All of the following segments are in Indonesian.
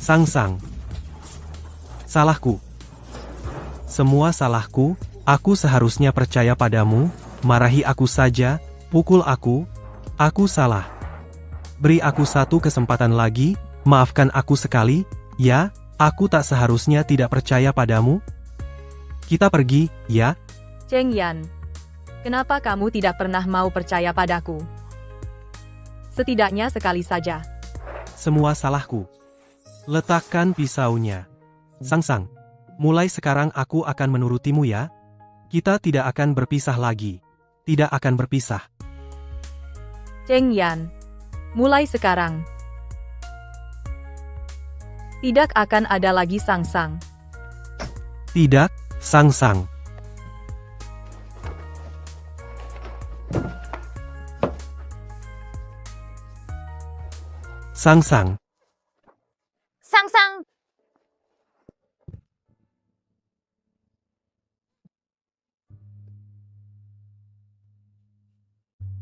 Sang-sang. Salahku. Semua salahku, aku seharusnya percaya padamu, marahi aku saja, pukul aku salah. Beri aku satu kesempatan lagi, maafkan aku sekali, ya, aku tak seharusnya tidak percaya padamu. Kita pergi, ya? Cheng Yan, kenapa kamu tidak pernah mau percaya padaku? Setidaknya sekali saja. Semua salahku. Letakkan pisaunya. Sang-sang. Mulai sekarang aku akan menurutimu ya. Kita tidak akan berpisah lagi. Tidak akan berpisah. Cheng Yan, mulai sekarang. Tidak akan ada lagi sang-sang. Tidak, sang-sang. Sang-sang. Sang-sang.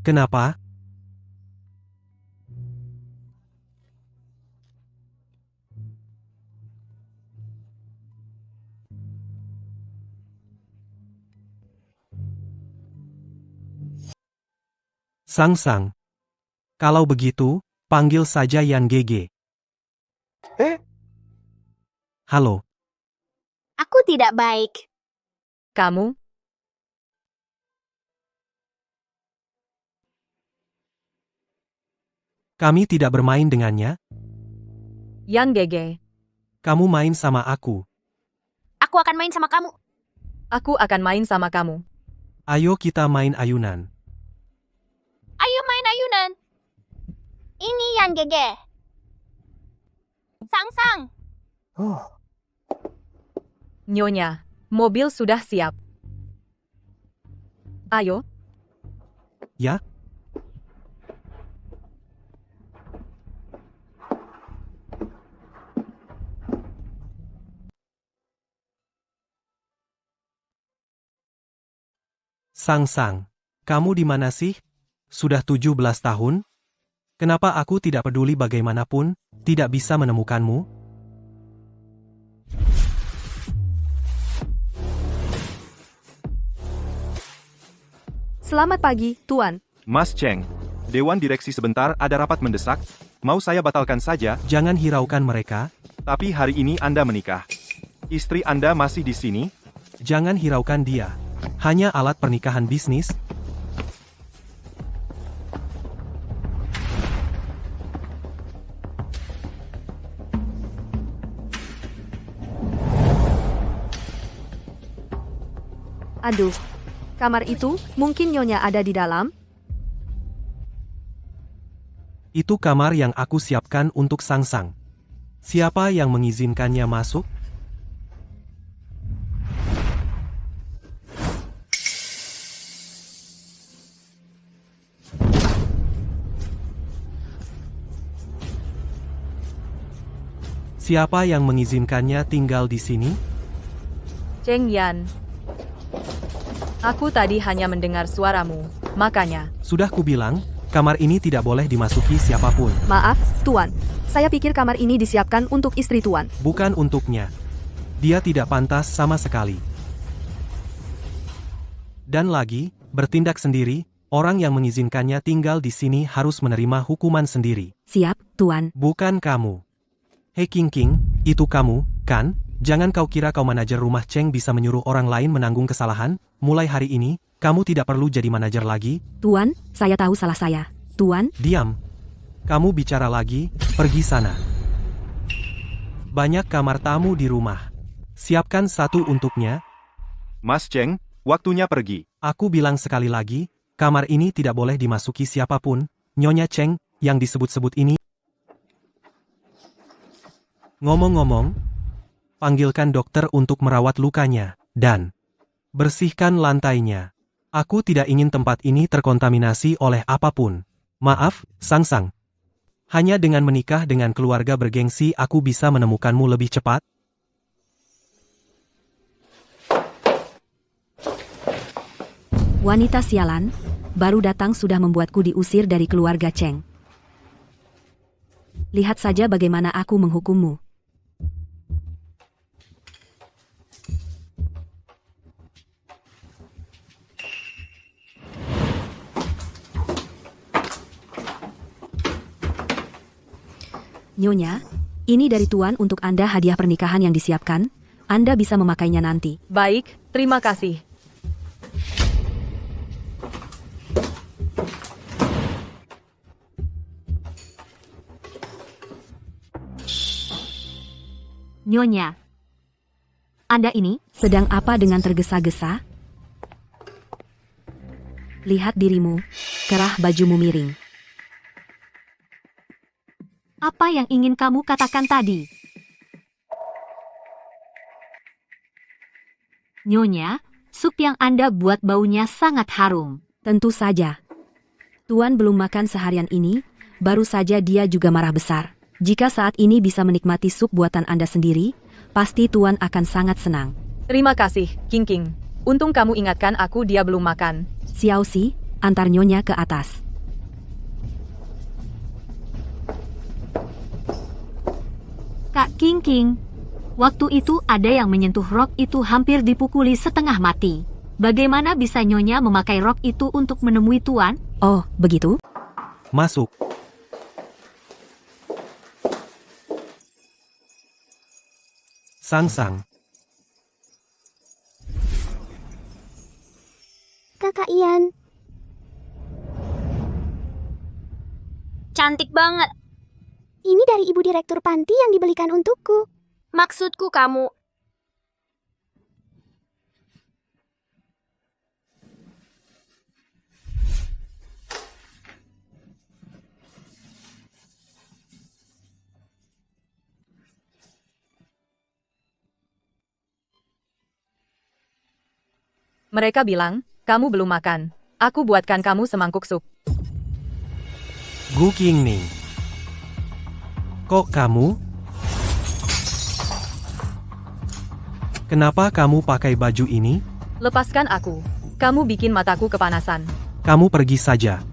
Kenapa? Sang-sang. Kalau begitu, panggil saja Yan GG. Halo. Aku tidak baik. Kamu? Kami tidak bermain dengannya. Yang GG. Kamu main sama aku. Aku akan main sama kamu. Aku akan main sama kamu. Ayo kita main ayunan. Ayo main ayunan. Ini yang gege. Sang-sang. Nyonya, mobil sudah siap. Ayo. Ya? Sang-sang. Kamu di mana sih? Sudah 17 tahun? Kenapa aku tidak peduli bagaimanapun, tidak bisa menemukanmu? Selamat pagi, Tuan. Mas Cheng, Dewan Direksi sebentar ada rapat mendesak, mau saya batalkan saja, Jangan hiraukan mereka, tapi hari ini Anda menikah. Istri Anda masih di sini? jangan hiraukan dia. Hanya alat pernikahan bisnis. Aduh, kamar itu, mungkin Nyonya ada di dalam? Itu kamar yang aku siapkan untuk Sang-sang. Siapa yang mengizinkannya masuk? Siapa yang mengizinkannya tinggal di sini? Cheng Yan. Aku tadi hanya mendengar suaramu, makanya. Sudah kubilang, kamar ini tidak boleh dimasuki siapapun. Maaf, Tuan. Saya pikir kamar ini disiapkan untuk istri Tuan. Bukan untuknya. Dia tidak pantas sama sekali. Dan lagi, bertindak sendiri, orang yang mengizinkannya tinggal di sini harus menerima hukuman sendiri. Siap, Tuan. Bukan kamu. Hei King King, itu kamu, kan? Jangan kau kira kau manajer rumah Cheng bisa menyuruh orang lain menanggung kesalahan. Mulai hari ini, kamu tidak perlu jadi manajer lagi. Tuan, saya tahu salah saya. Tuan, Diam. Kamu bicara lagi, pergi sana. Banyak kamar tamu di rumah. Siapkan satu untuknya. Mas Cheng, waktunya pergi. Aku bilang sekali lagi, kamar ini tidak boleh dimasuki siapapun. Nyonya Cheng, yang disebut-sebut ini. Ngomong-ngomong, panggilkan dokter untuk merawat lukanya, dan bersihkan lantainya. Aku tidak ingin tempat ini terkontaminasi oleh apapun. Maaf, Sang-sang. Hanya dengan menikah dengan keluarga bergengsi aku bisa menemukanmu lebih cepat. wanita sialan, baru datang sudah membuatku diusir dari keluarga Cheng. Lihat saja bagaimana aku menghukummu. Nyonya, ini dari Tuan untuk Anda hadiah pernikahan yang disiapkan. Anda bisa memakainya nanti. Baik, terima kasih. Nyonya, Anda ini sedang apa dengan tergesa-gesa? Lihat dirimu, kerah bajumu miring. Apa yang ingin kamu katakan tadi? Nyonya, sup yang Anda buat baunya sangat harum. Tentu saja. Tuan belum makan seharian ini, baru saja dia juga marah besar. Jika saat ini bisa menikmati sup buatan Anda sendiri, pasti Tuan akan sangat senang. Terima kasih, King King. Untung kamu ingatkan aku dia belum makan. Xiao Xi, antar Nyonya ke atas. Kak King King, waktu itu ada yang menyentuh rok itu hampir dipukuli setengah mati. Bagaimana bisa Nyonya memakai rok itu untuk menemui Tuan? Oh, begitu? Masuk. Sang-sang. Kakak Ian. Cantik banget. Ini dari ibu direktur panti yang dibelikan untukku. Maksudku kamu. Mereka bilang, kamu belum makan. Aku buatkan kamu semangkuk sup. Gu Qingning. Kok kamu? Kenapa kamu pakai baju ini? Lepaskan aku. Kamu bikin mataku kepanasan. Kamu pergi saja.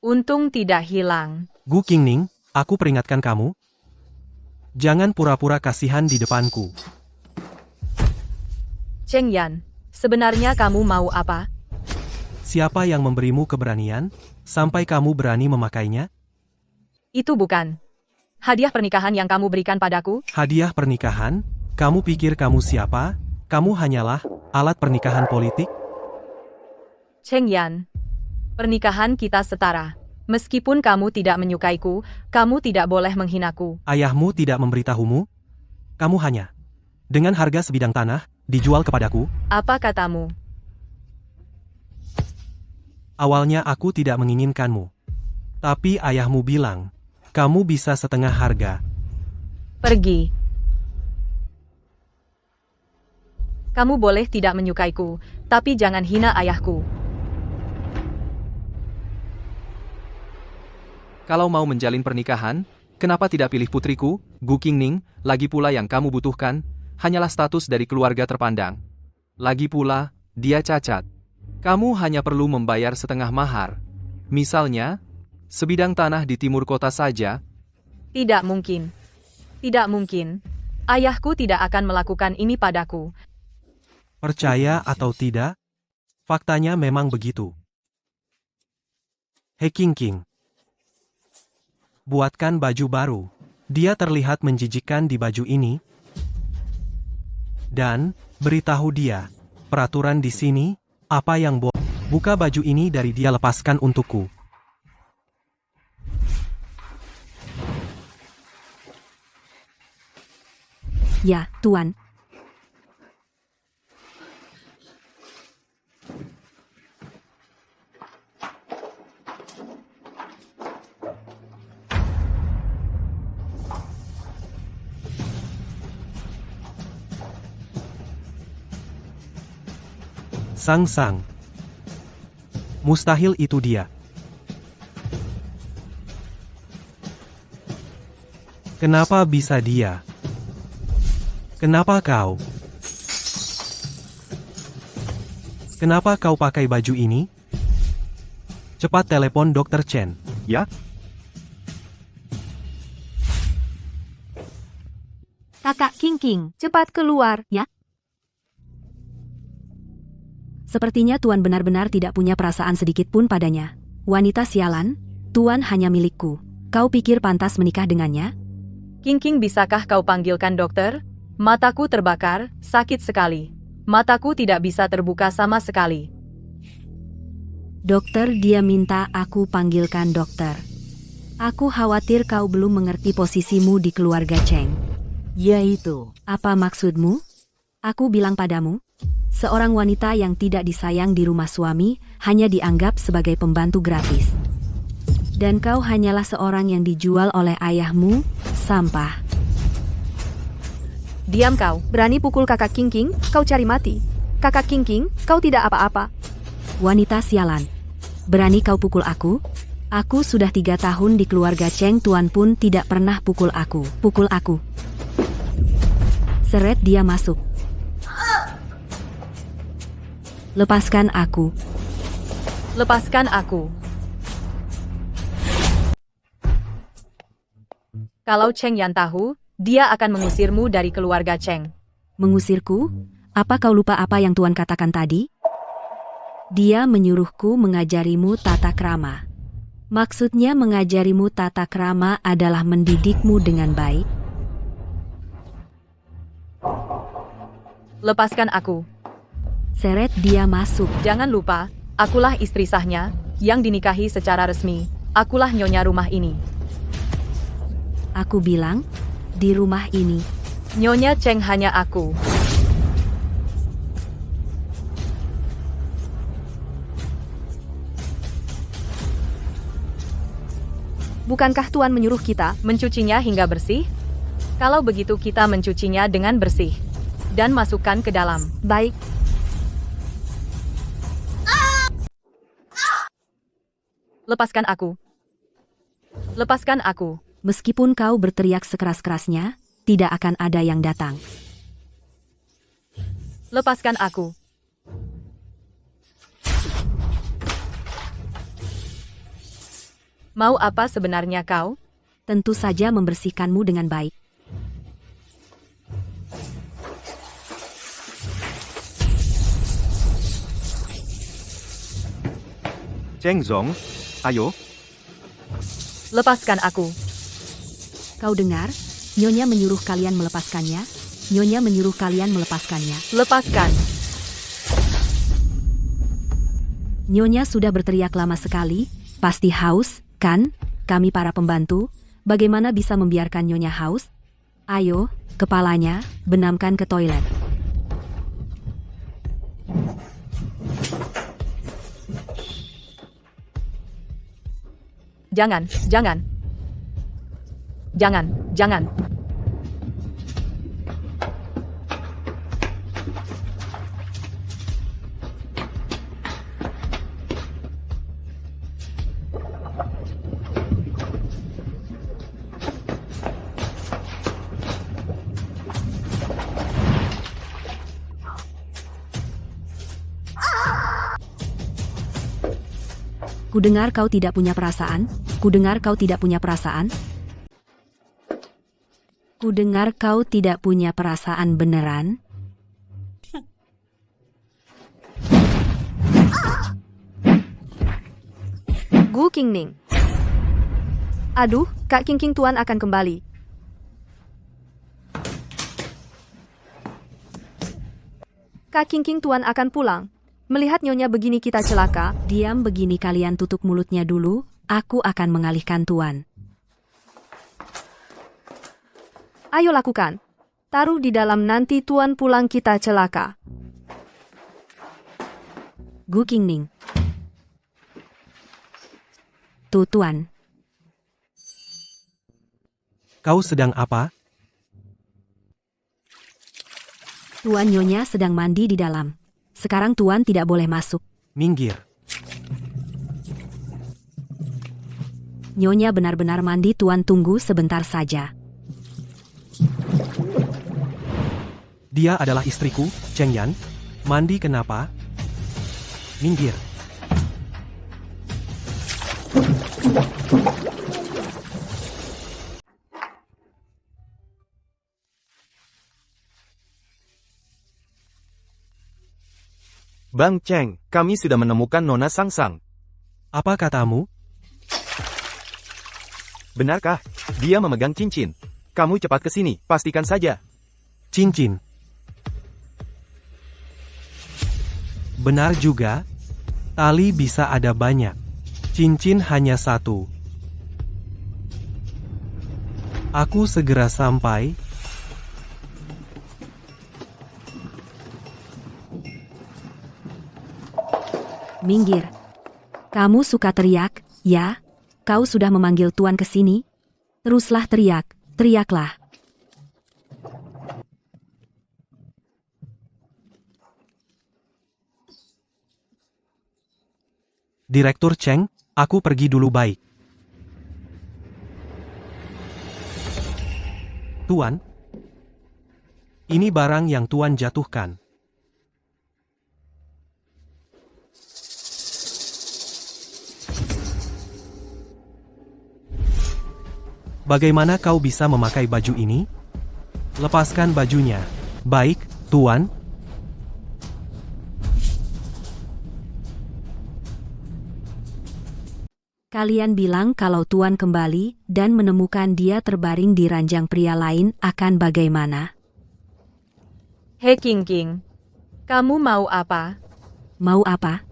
Untung tidak hilang. Gu Qingning, aku peringatkan kamu. Jangan pura-pura kasihan di depanku. Cheng Yan, sebenarnya kamu mau apa? Siapa yang memberimu keberanian, sampai kamu berani memakainya? Itu bukan hadiah pernikahan yang kamu berikan padaku. Hadiah pernikahan? Kamu pikir kamu siapa? Kamu hanyalah alat pernikahan politik? Cheng Yan, pernikahan kita setara. Meskipun kamu tidak menyukaiku, kamu tidak boleh menghinaku. Ayahmu tidak memberitahumu? Kamu hanya dengan harga sebidang tanah dijual kepadaku? Apa katamu? Awalnya aku tidak menginginkanmu. Tapi ayahmu bilang, kamu bisa setengah harga. Pergi. Kamu boleh tidak menyukaiku, tapi jangan hina ayahku. Kalau mau menjalin pernikahan, kenapa tidak pilih putriku, Gu Qingning? Lagi pula yang kamu butuhkan, hanyalah status dari keluarga terpandang. Lagi pula, dia cacat. Kamu hanya perlu membayar setengah mahar. Misalnya, sebidang tanah di timur kota saja. Tidak mungkin. Tidak mungkin. Ayahku tidak akan melakukan ini padaku. Percaya atau tidak? Faktanya memang begitu. He King King. Buatkan baju baru. Dia terlihat menjijikkan di baju ini. Dan, beritahu dia, peraturan di sini, apa yang buka baju ini dari dia lepaskan untukku. Ya, Tuan. Sang-sang. Mustahil itu dia. Kenapa bisa dia? Kenapa kau? Kenapa kau pakai baju ini? Cepat telepon Dr. Chen. Ya? Kakak King King, cepat keluar, ya. Sepertinya Tuan benar-benar tidak punya perasaan sedikit pun padanya. Wanita sialan, Tuan hanya milikku. Kau pikir pantas menikah dengannya? King, bisakah kau panggilkan dokter? Mataku terbakar, sakit sekali. Mataku tidak bisa terbuka sama sekali. Dokter, dia minta aku panggilkan dokter. Aku khawatir kau belum mengerti posisimu di keluarga Cheng. Yaitu, apa maksudmu? Aku bilang padamu, seorang wanita yang tidak disayang di rumah suami hanya dianggap sebagai pembantu gratis. Dan kau hanyalah seorang yang dijual oleh ayahmu, sampah. Diam kau, berani pukul kakak King, kau cari mati. Kakak King, kau tidak apa-apa. Wanita sialan, berani kau pukul aku? Aku sudah 3 tahun di keluarga Cheng, Tuan pun tidak pernah pukul aku. Pukul aku. Seret dia masuk. Lepaskan aku. Lepaskan aku. Kalau Cheng Yan tahu, dia akan mengusirmu dari keluarga Cheng. Mengusirku? Apa kau lupa apa yang Tuan katakan tadi? Dia menyuruhku mengajarimu tata krama. Maksudnya mengajarimu tata krama adalah mendidikmu dengan baik. Lepaskan aku. Seret dia masuk. Jangan lupa, akulah istri sahnya, yang dinikahi secara resmi. Akulah nyonya rumah ini. Aku bilang, di rumah ini. Nyonya Cheng hanya aku. Bukankah Tuan menyuruh kita mencucinya hingga bersih? Kalau begitu kita mencucinya dengan bersih. Dan masukkan ke dalam. Baik. Lepaskan aku. Lepaskan aku. Meskipun kau berteriak sekeras-kerasnya, tidak akan ada yang datang. Lepaskan aku. Mau apa sebenarnya kau? Tentu saja membersihkanmu dengan baik. Cheng Zong, ayo. Lepaskan aku. Kau dengar? Nyonya menyuruh kalian melepaskannya. Nyonya menyuruh kalian melepaskannya. Lepaskan. Nyonya sudah berteriak lama sekali. Pasti haus, kan? Kami para pembantu, bagaimana bisa membiarkan Nyonya haus? Ayo, kepalanya, benamkan ke toilet. Jangan, jangan. Jangan, jangan. Kudengar kau tidak punya perasaan. Kudengar kau tidak punya perasaan. Kudengar kau tidak punya perasaan beneran. Gu Qingning. Aduh, Kak King Tuan akan kembali. Kak King Tuan akan pulang. Melihat Nyonya begini kita celaka. Diam begini kalian tutup mulutnya dulu. Aku akan mengalihkan Tuan. Ayo lakukan. Taruh di dalam nanti Tuan pulang kita celaka. Gu Qingning. Tuh Tuan. Kau sedang apa? Tuan Nyonya sedang mandi di dalam. Sekarang Tuan tidak boleh masuk. Minggir. Nyonya benar-benar mandi, Tuan tunggu sebentar saja. Dia adalah istriku, Cheng Yan. Mandi kenapa? Minggir. Bang Cheng, kami sudah menemukan Nona Sangsang. Apa katamu? Benarkah? Dia memegang cincin. Kamu cepat ke sini, pastikan saja. Cincin. Benar juga. Tali bisa ada banyak. Cincin hanya satu. Aku segera sampai. Minggir. Kamu suka teriak, ya? Kau sudah memanggil Tuan ke sini? Teruslah teriak, teriaklah. Direktur Cheng, aku pergi dulu baik. Tuan, ini barang yang Tuan jatuhkan. Bagaimana kau bisa memakai baju ini? Lepaskan bajunya. Baik, Tuan. Kalian bilang kalau Tuan kembali dan menemukan dia terbaring di ranjang pria lain akan bagaimana? He King King. Kamu mau apa? Mau apa?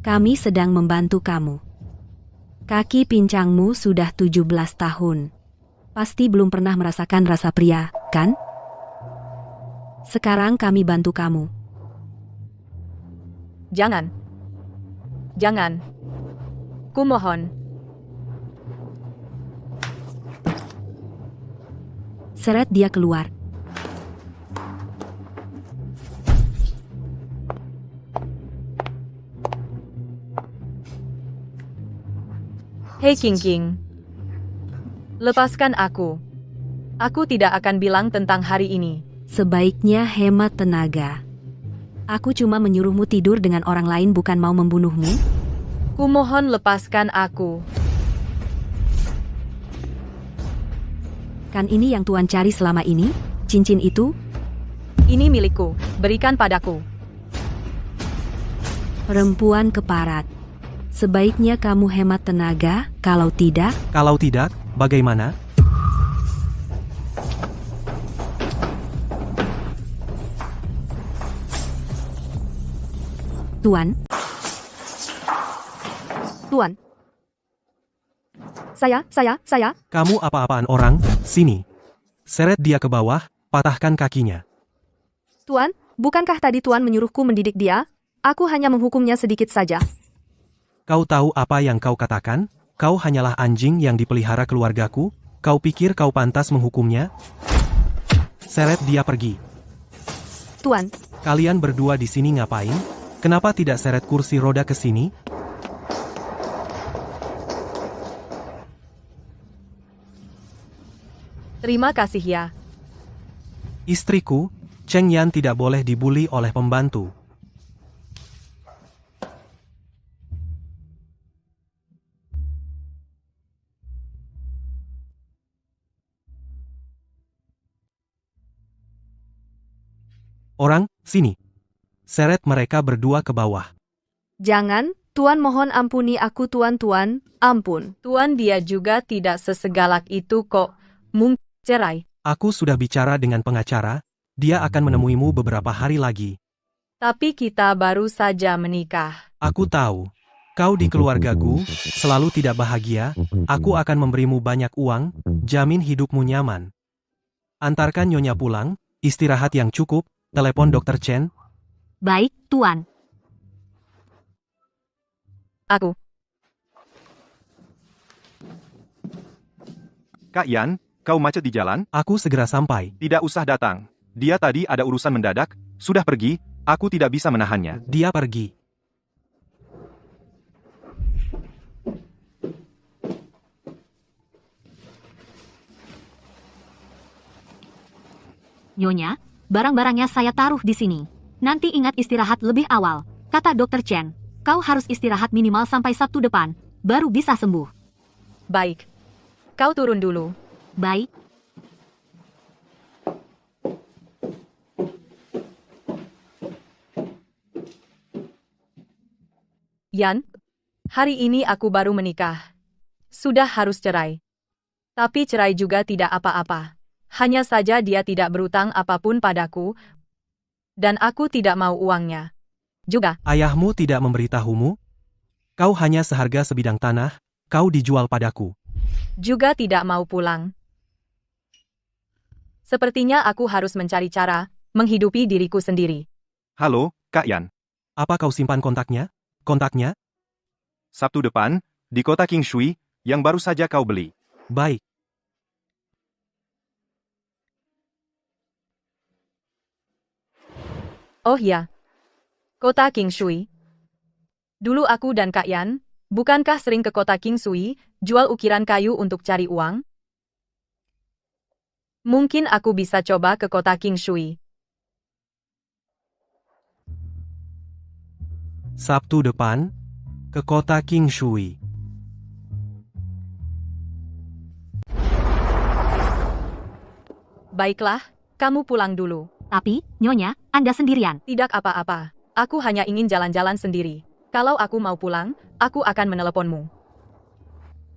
Kami sedang membantu kamu. Kaki pincangmu sudah 17 tahun. Pasti belum pernah merasakan rasa pria, kan? Sekarang kami bantu kamu. Jangan. Jangan. Kumohon. Seret dia keluar. Hei King King. Lepaskan aku. Aku tidak akan bilang tentang hari ini. Sebaiknya hemat tenaga. Aku cuma menyuruhmu tidur dengan orang lain, bukan mau membunuhmu. Kumohon lepaskan aku. Kan ini yang Tuan cari selama ini? Cincin itu? Ini milikku. Berikan padaku. Perempuan keparat. Sebaiknya kamu hemat tenaga, kalau tidak... Kalau tidak, bagaimana? Tuan? Tuan? Saya? Kamu apa-apaan orang? Sini. Seret dia ke bawah, patahkan kakinya. Tuan, bukankah tadi Tuan menyuruhku mendidik dia? Aku hanya menghukumnya sedikit saja. Kau tahu apa yang kau katakan? Kau hanyalah anjing yang dipelihara keluargaku. Kau pikir kau pantas menghukumnya? Seret dia pergi. Tuan, Kalian berdua di sini ngapain? Kenapa tidak seret kursi roda ke sini? Terima kasih ya. Istriku, Cheng Yan tidak boleh dibuli oleh pembantu. Orang, sini. Seret mereka berdua ke bawah. jangan. Tuan mohon ampuni aku Tuan, ampun. Tuan, dia juga tidak sesegalak itu kok. Mungkin cerai. Aku sudah bicara dengan pengacara, dia akan menemuimu beberapa hari lagi. Tapi kita baru saja menikah. Aku tahu. Kau di keluargaku, selalu tidak bahagia, aku akan memberimu banyak uang, jamin hidupmu nyaman. Antarkan Nyonya pulang, istirahat yang cukup, telepon Dr. Chen. Baik, Tuan. Aku. Kak Yan, kau macet di jalan? Aku segera sampai. Tidak usah datang. Dia tadi ada urusan mendadak, sudah pergi, aku tidak bisa menahannya. Dia pergi. Nyonya, barang-barangnya saya taruh di sini. Nanti ingat istirahat lebih awal, kata Dr. Chen. Kau harus istirahat minimal sampai Sabtu depan, baru bisa sembuh. Baik. Kau turun dulu. Baik. Yan, Hari ini aku baru menikah. Sudah harus cerai. Tapi cerai juga tidak apa-apa. Hanya saja dia tidak berutang apapun padaku, dan aku tidak mau uangnya. Juga, Ayahmu tidak memberitahumu? Kau hanya seharga sebidang tanah, kau dijual padaku. juga tidak mau pulang. Sepertinya aku harus mencari cara menghidupi diriku sendiri. Halo, Kak Yan. Apa kau simpan kontaknya? Kontaknya? Sabtu depan, di kota King Shui, yang baru saja kau beli. Baik. Oh ya, kota King Shui. Dulu aku dan Kak Yan, bukankah sering ke kota King Shui, jual ukiran kayu untuk cari uang? Mungkin aku bisa coba ke kota King Shui. Sabtu depan, ke kota King Shui. Baiklah, kamu pulang dulu. Tapi, Nyonya, Anda sendirian. Tidak apa-apa. Aku hanya ingin jalan-jalan sendiri. Kalau aku mau pulang, aku akan meneleponmu.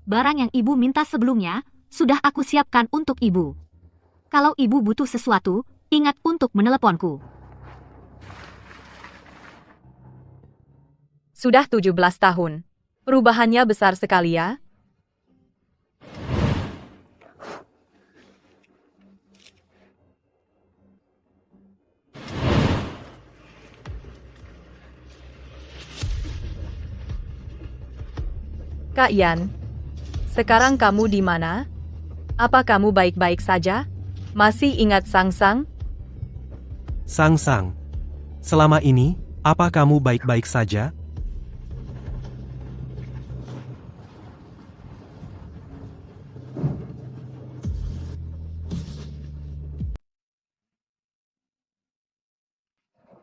Barang yang Ibu minta sebelumnya, sudah aku siapkan untuk Ibu. Kalau Ibu butuh sesuatu, ingat untuk meneleponku. Sudah 17 tahun. Perubahannya besar sekali ya. Kak Yan, sekarang kamu di mana? Apa kamu baik-baik saja? Masih ingat Sang-Sang? Sang-Sang. Selama ini, apa kamu baik-baik saja?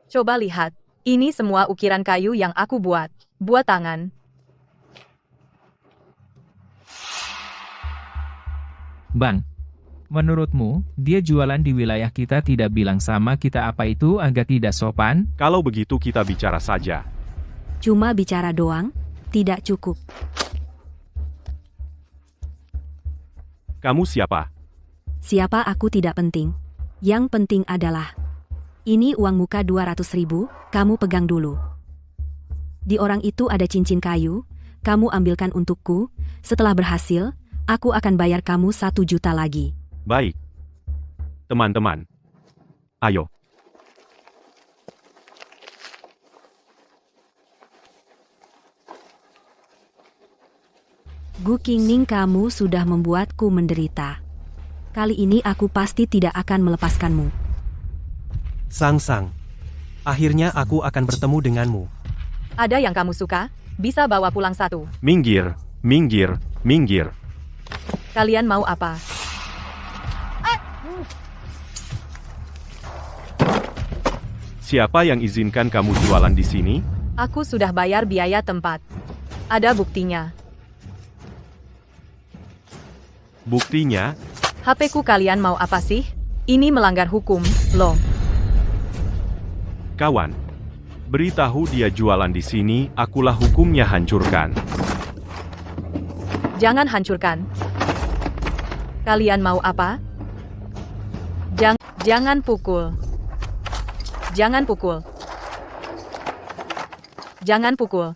Coba lihat, ini semua ukiran kayu yang aku buat. Buat tangan. Bang, menurutmu, dia jualan di wilayah kita tidak bilang sama kita apa itu agak tidak sopan? Kalau begitu kita bicara saja. Cuma bicara doang, tidak cukup. Kamu siapa? Siapa aku tidak penting. Yang penting adalah, ini uang muka 200.000, kamu pegang dulu. Di orang itu ada cincin kayu, kamu ambilkan untukku, setelah berhasil, aku akan bayar kamu 1 juta lagi. Baik. Teman-teman. Ayo. Gu Qingning, kamu sudah membuatku menderita. Kali ini aku pasti tidak akan melepaskanmu. Sang-Sang. Akhirnya aku akan bertemu denganmu. Ada yang kamu suka? Bisa bawa pulang satu. Minggir, minggir, minggir. Kalian mau apa? Siapa yang izinkan kamu jualan di sini? Aku sudah bayar biaya tempat. Ada buktinya. Buktinya, HP-ku kalian mau apa sih? Ini melanggar hukum, loh. kawan. Beritahu dia jualan di sini, akulah hukumnya hancurkan. Jangan hancurkan. Kalian mau apa? Jangan pukul. Jangan pukul. Jangan pukul.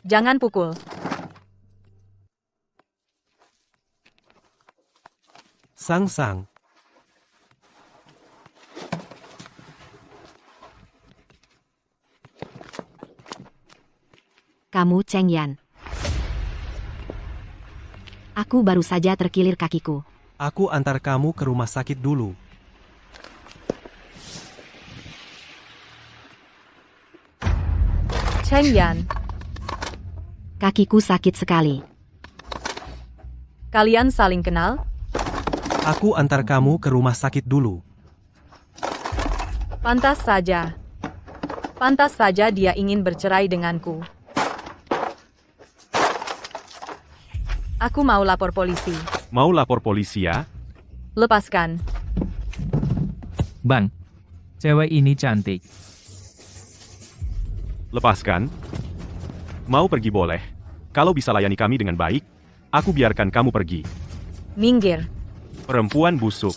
Jangan pukul. Sang-Sang. Kamu Cheng Yan. Aku baru saja terkilir kakiku. Aku antar kamu ke rumah sakit dulu. Cheng Yan, Kakiku sakit sekali. kalian saling kenal? Aku antar kamu ke rumah sakit dulu. Pantas saja. Pantas saja dia ingin bercerai denganku. Aku mau lapor polisi. Mau lapor polisi ya? Lepaskan. Bang, cewek ini cantik. Lepaskan. Mau pergi boleh. Kalau bisa layani kami dengan baik, aku biarkan kamu pergi. Minggir. Perempuan busuk.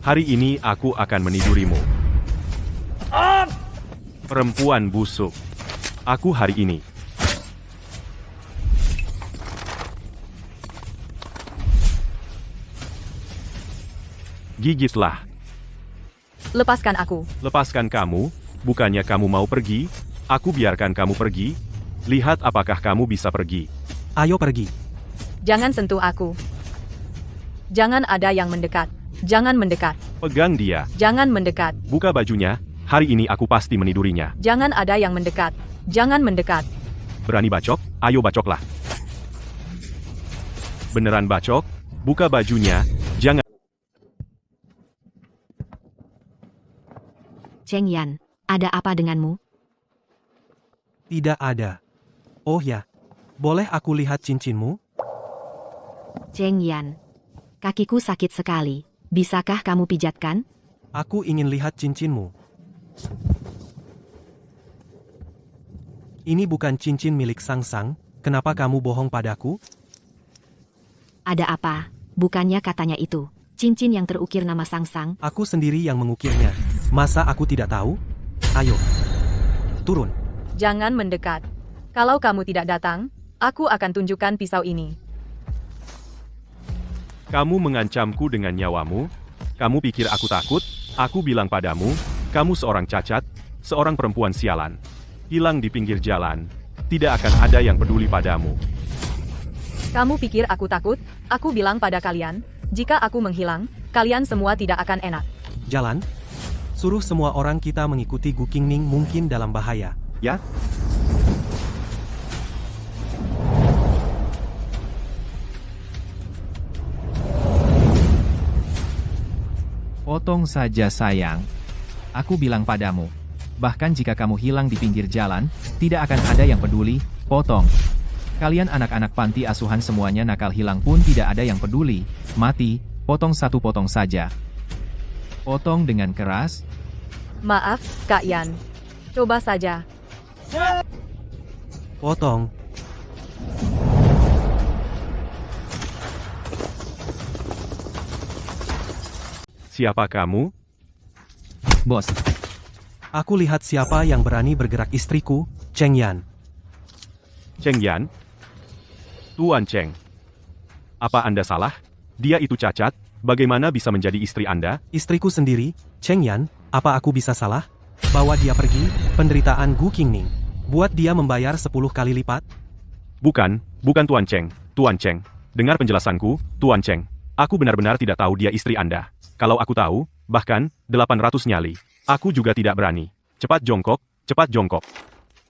Hari ini aku akan menidurimu. Perempuan busuk. Aku hari ini. Gigitlah. Lepaskan aku. Lepaskan kamu, bukannya kamu mau pergi, aku biarkan kamu pergi. Lihat apakah kamu bisa pergi. Ayo pergi. Jangan sentuh aku. Jangan ada yang mendekat. Jangan mendekat. Pegang dia. Jangan mendekat. Buka bajunya, hari ini aku pasti menidurinya. Jangan ada yang mendekat. Jangan mendekat. Berani bacok? Ayo bacoklah. Beneran bacok? Buka bajunya, jangan. Cheng Yan, ada apa denganmu? Tidak ada. Oh ya, boleh aku lihat cincinmu? Cheng Yan, kakiku sakit sekali. Bisakah kamu pijatkan? Aku ingin lihat cincinmu. Ini bukan cincin milik Sang-Sang, kenapa kamu bohong padaku? Ada apa? Bukannya katanya itu, cincin yang terukir nama Sang-Sang. Aku sendiri yang mengukirnya. Masa aku tidak tahu? Ayo, turun. Jangan mendekat. Kalau kamu tidak datang, aku akan tunjukkan pisau ini. Kamu mengancamku dengan nyawamu? Kamu pikir aku takut? Aku bilang padamu, kamu seorang cacat, seorang perempuan sialan. Hilang di pinggir jalan. Tidak akan ada yang peduli padamu. Kamu pikir aku takut? Aku bilang pada kalian, jika aku menghilang, kalian semua tidak akan enak. Jalan. Suruh semua orang kita mengikuti Gu Qingning mungkin dalam bahaya. Ya? Potong saja sayang. Aku bilang padamu. Bahkan jika kamu hilang di pinggir jalan, tidak akan ada yang peduli, potong. Kalian anak-anak panti asuhan semuanya nakal hilang pun tidak ada yang peduli, mati, potong satu potong saja. Potong dengan keras. Maaf, Kak Yan. Coba saja. Potong. Siapa kamu? Bos, Aku lihat siapa yang berani bergerak istriku, Cheng Yan. Cheng Yan? Tuan Cheng. Apa Anda salah? Dia itu cacat, bagaimana bisa menjadi istri Anda? Istriku sendiri, Cheng Yan, apa aku bisa salah? Bawa dia pergi, penderitaan Gu Qingning. Buat dia membayar 10 kali lipat? Bukan Tuan Cheng. Tuan Cheng, dengar penjelasanku, Tuan Cheng. Aku benar-benar tidak tahu dia istri Anda. Kalau aku tahu, bahkan, 800 nyali. Aku juga tidak berani. Cepat jongkok, cepat jongkok.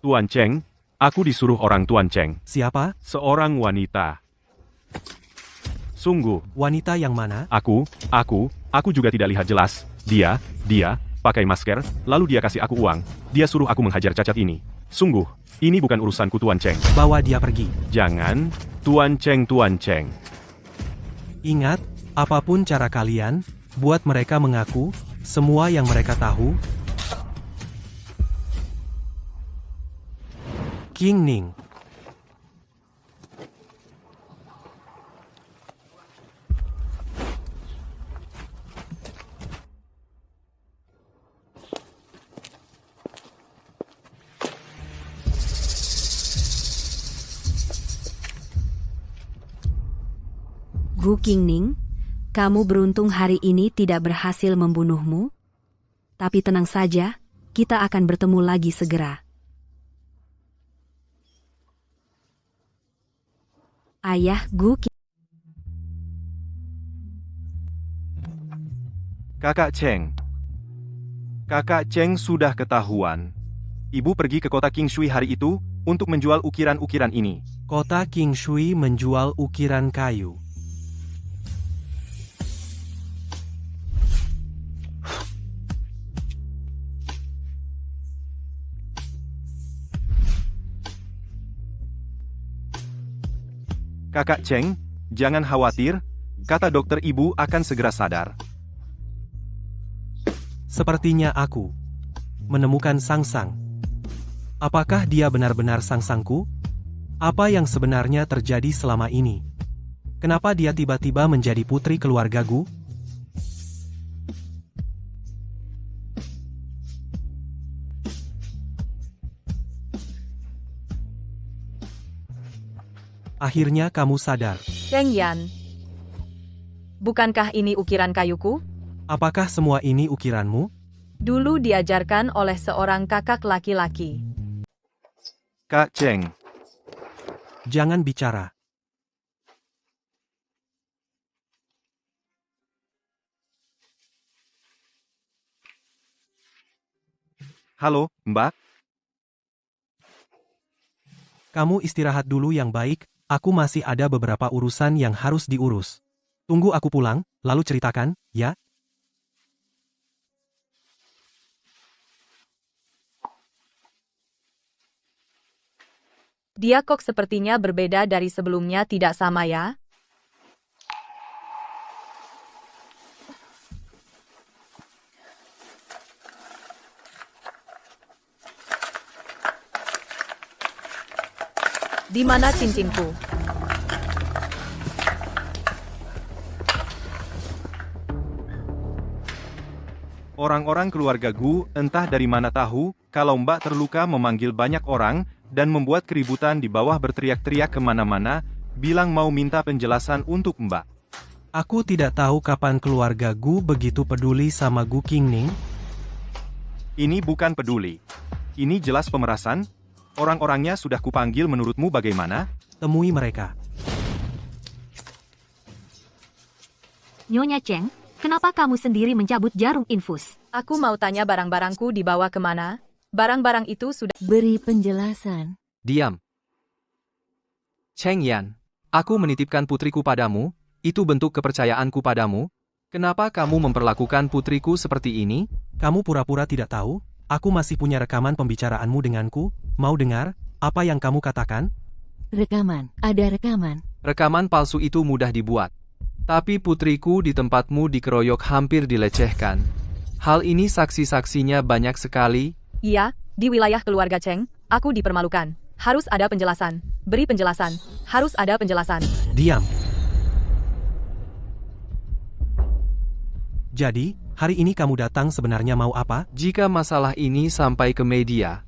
Tuan Cheng, aku disuruh orang Tuan Cheng. Siapa? Seorang wanita. Sungguh, Wanita yang mana? aku juga tidak lihat jelas. Dia, pakai masker, lalu dia kasih aku uang. Dia suruh aku menghajar cacat ini. Sungguh, ini bukan urusanku Tuan Cheng. Bawa dia pergi. Jangan, Tuan Cheng, Tuan Cheng. Ingat, apapun cara kalian, buat mereka mengaku, semua yang mereka tahu. Qingning. Gu Qingning, kamu beruntung hari ini tidak berhasil membunuhmu. Tapi tenang saja, kita akan bertemu lagi segera. Ayah Gu Qingning. Kakak Cheng. Kakak Cheng sudah ketahuan. Ibu pergi ke kota Qingshui hari itu, untuk menjual ukiran-ukiran ini. Kota Qingshui menjual ukiran kayu. Kakak Cheng, jangan khawatir, kata dokter ibu akan segera sadar. Sepertinya aku menemukan Sang-Sang. Apakah dia benar-benar Sang-Sangku? Apa yang sebenarnya terjadi selama ini? Kenapa dia tiba-tiba menjadi putri keluarga Gu? Akhirnya kamu sadar. Cheng Yan. Bukankah ini ukiran kayuku? Apakah semua ini ukiranmu? Dulu diajarkan oleh seorang kakak laki-laki. Kak Cheng, Jangan bicara. halo, Mbak. Kamu istirahat dulu yang baik, aku masih ada beberapa urusan yang harus diurus. Tunggu aku pulang, lalu ceritakan, ya? Dia kok sepertinya berbeda dari sebelumnya, tidak sama ya? Di mana cincinku? Orang-orang keluarga Gu entah dari mana tahu, kalau Mbak terluka memanggil banyak orang, dan membuat keributan di bawah berteriak-teriak kemana-mana, bilang mau minta penjelasan untuk Mbak. Aku tidak tahu kapan keluarga Gu begitu peduli sama Gu Qingning. Ini bukan peduli. Ini jelas pemerasan. Orang-orangnya sudah kupanggil, menurutmu bagaimana? Temui mereka. Nyonya Cheng, kenapa kamu sendiri mencabut jarum infus? Aku mau tanya barang-barangku dibawa kemana? Barang-barang itu sudah... Beri penjelasan. Diam. Cheng Yan, aku menitipkan putriku padamu, itu bentuk kepercayaanku padamu. Kenapa kamu memperlakukan putriku seperti ini? Kamu pura-pura tidak tahu? Aku masih punya rekaman pembicaraanmu denganku. Mau dengar apa yang kamu katakan? Rekaman, ada rekaman. Rekaman palsu itu mudah dibuat. Tapi putriku di tempatmu dikeroyok, hampir dilecehkan. Hal ini saksi-saksinya banyak sekali. Iya, di wilayah keluarga Cheng, aku dipermalukan. Harus ada penjelasan. Beri penjelasan. Harus ada penjelasan. Diam. Jadi, hari ini kamu datang sebenarnya mau apa? Jika masalah ini sampai ke media,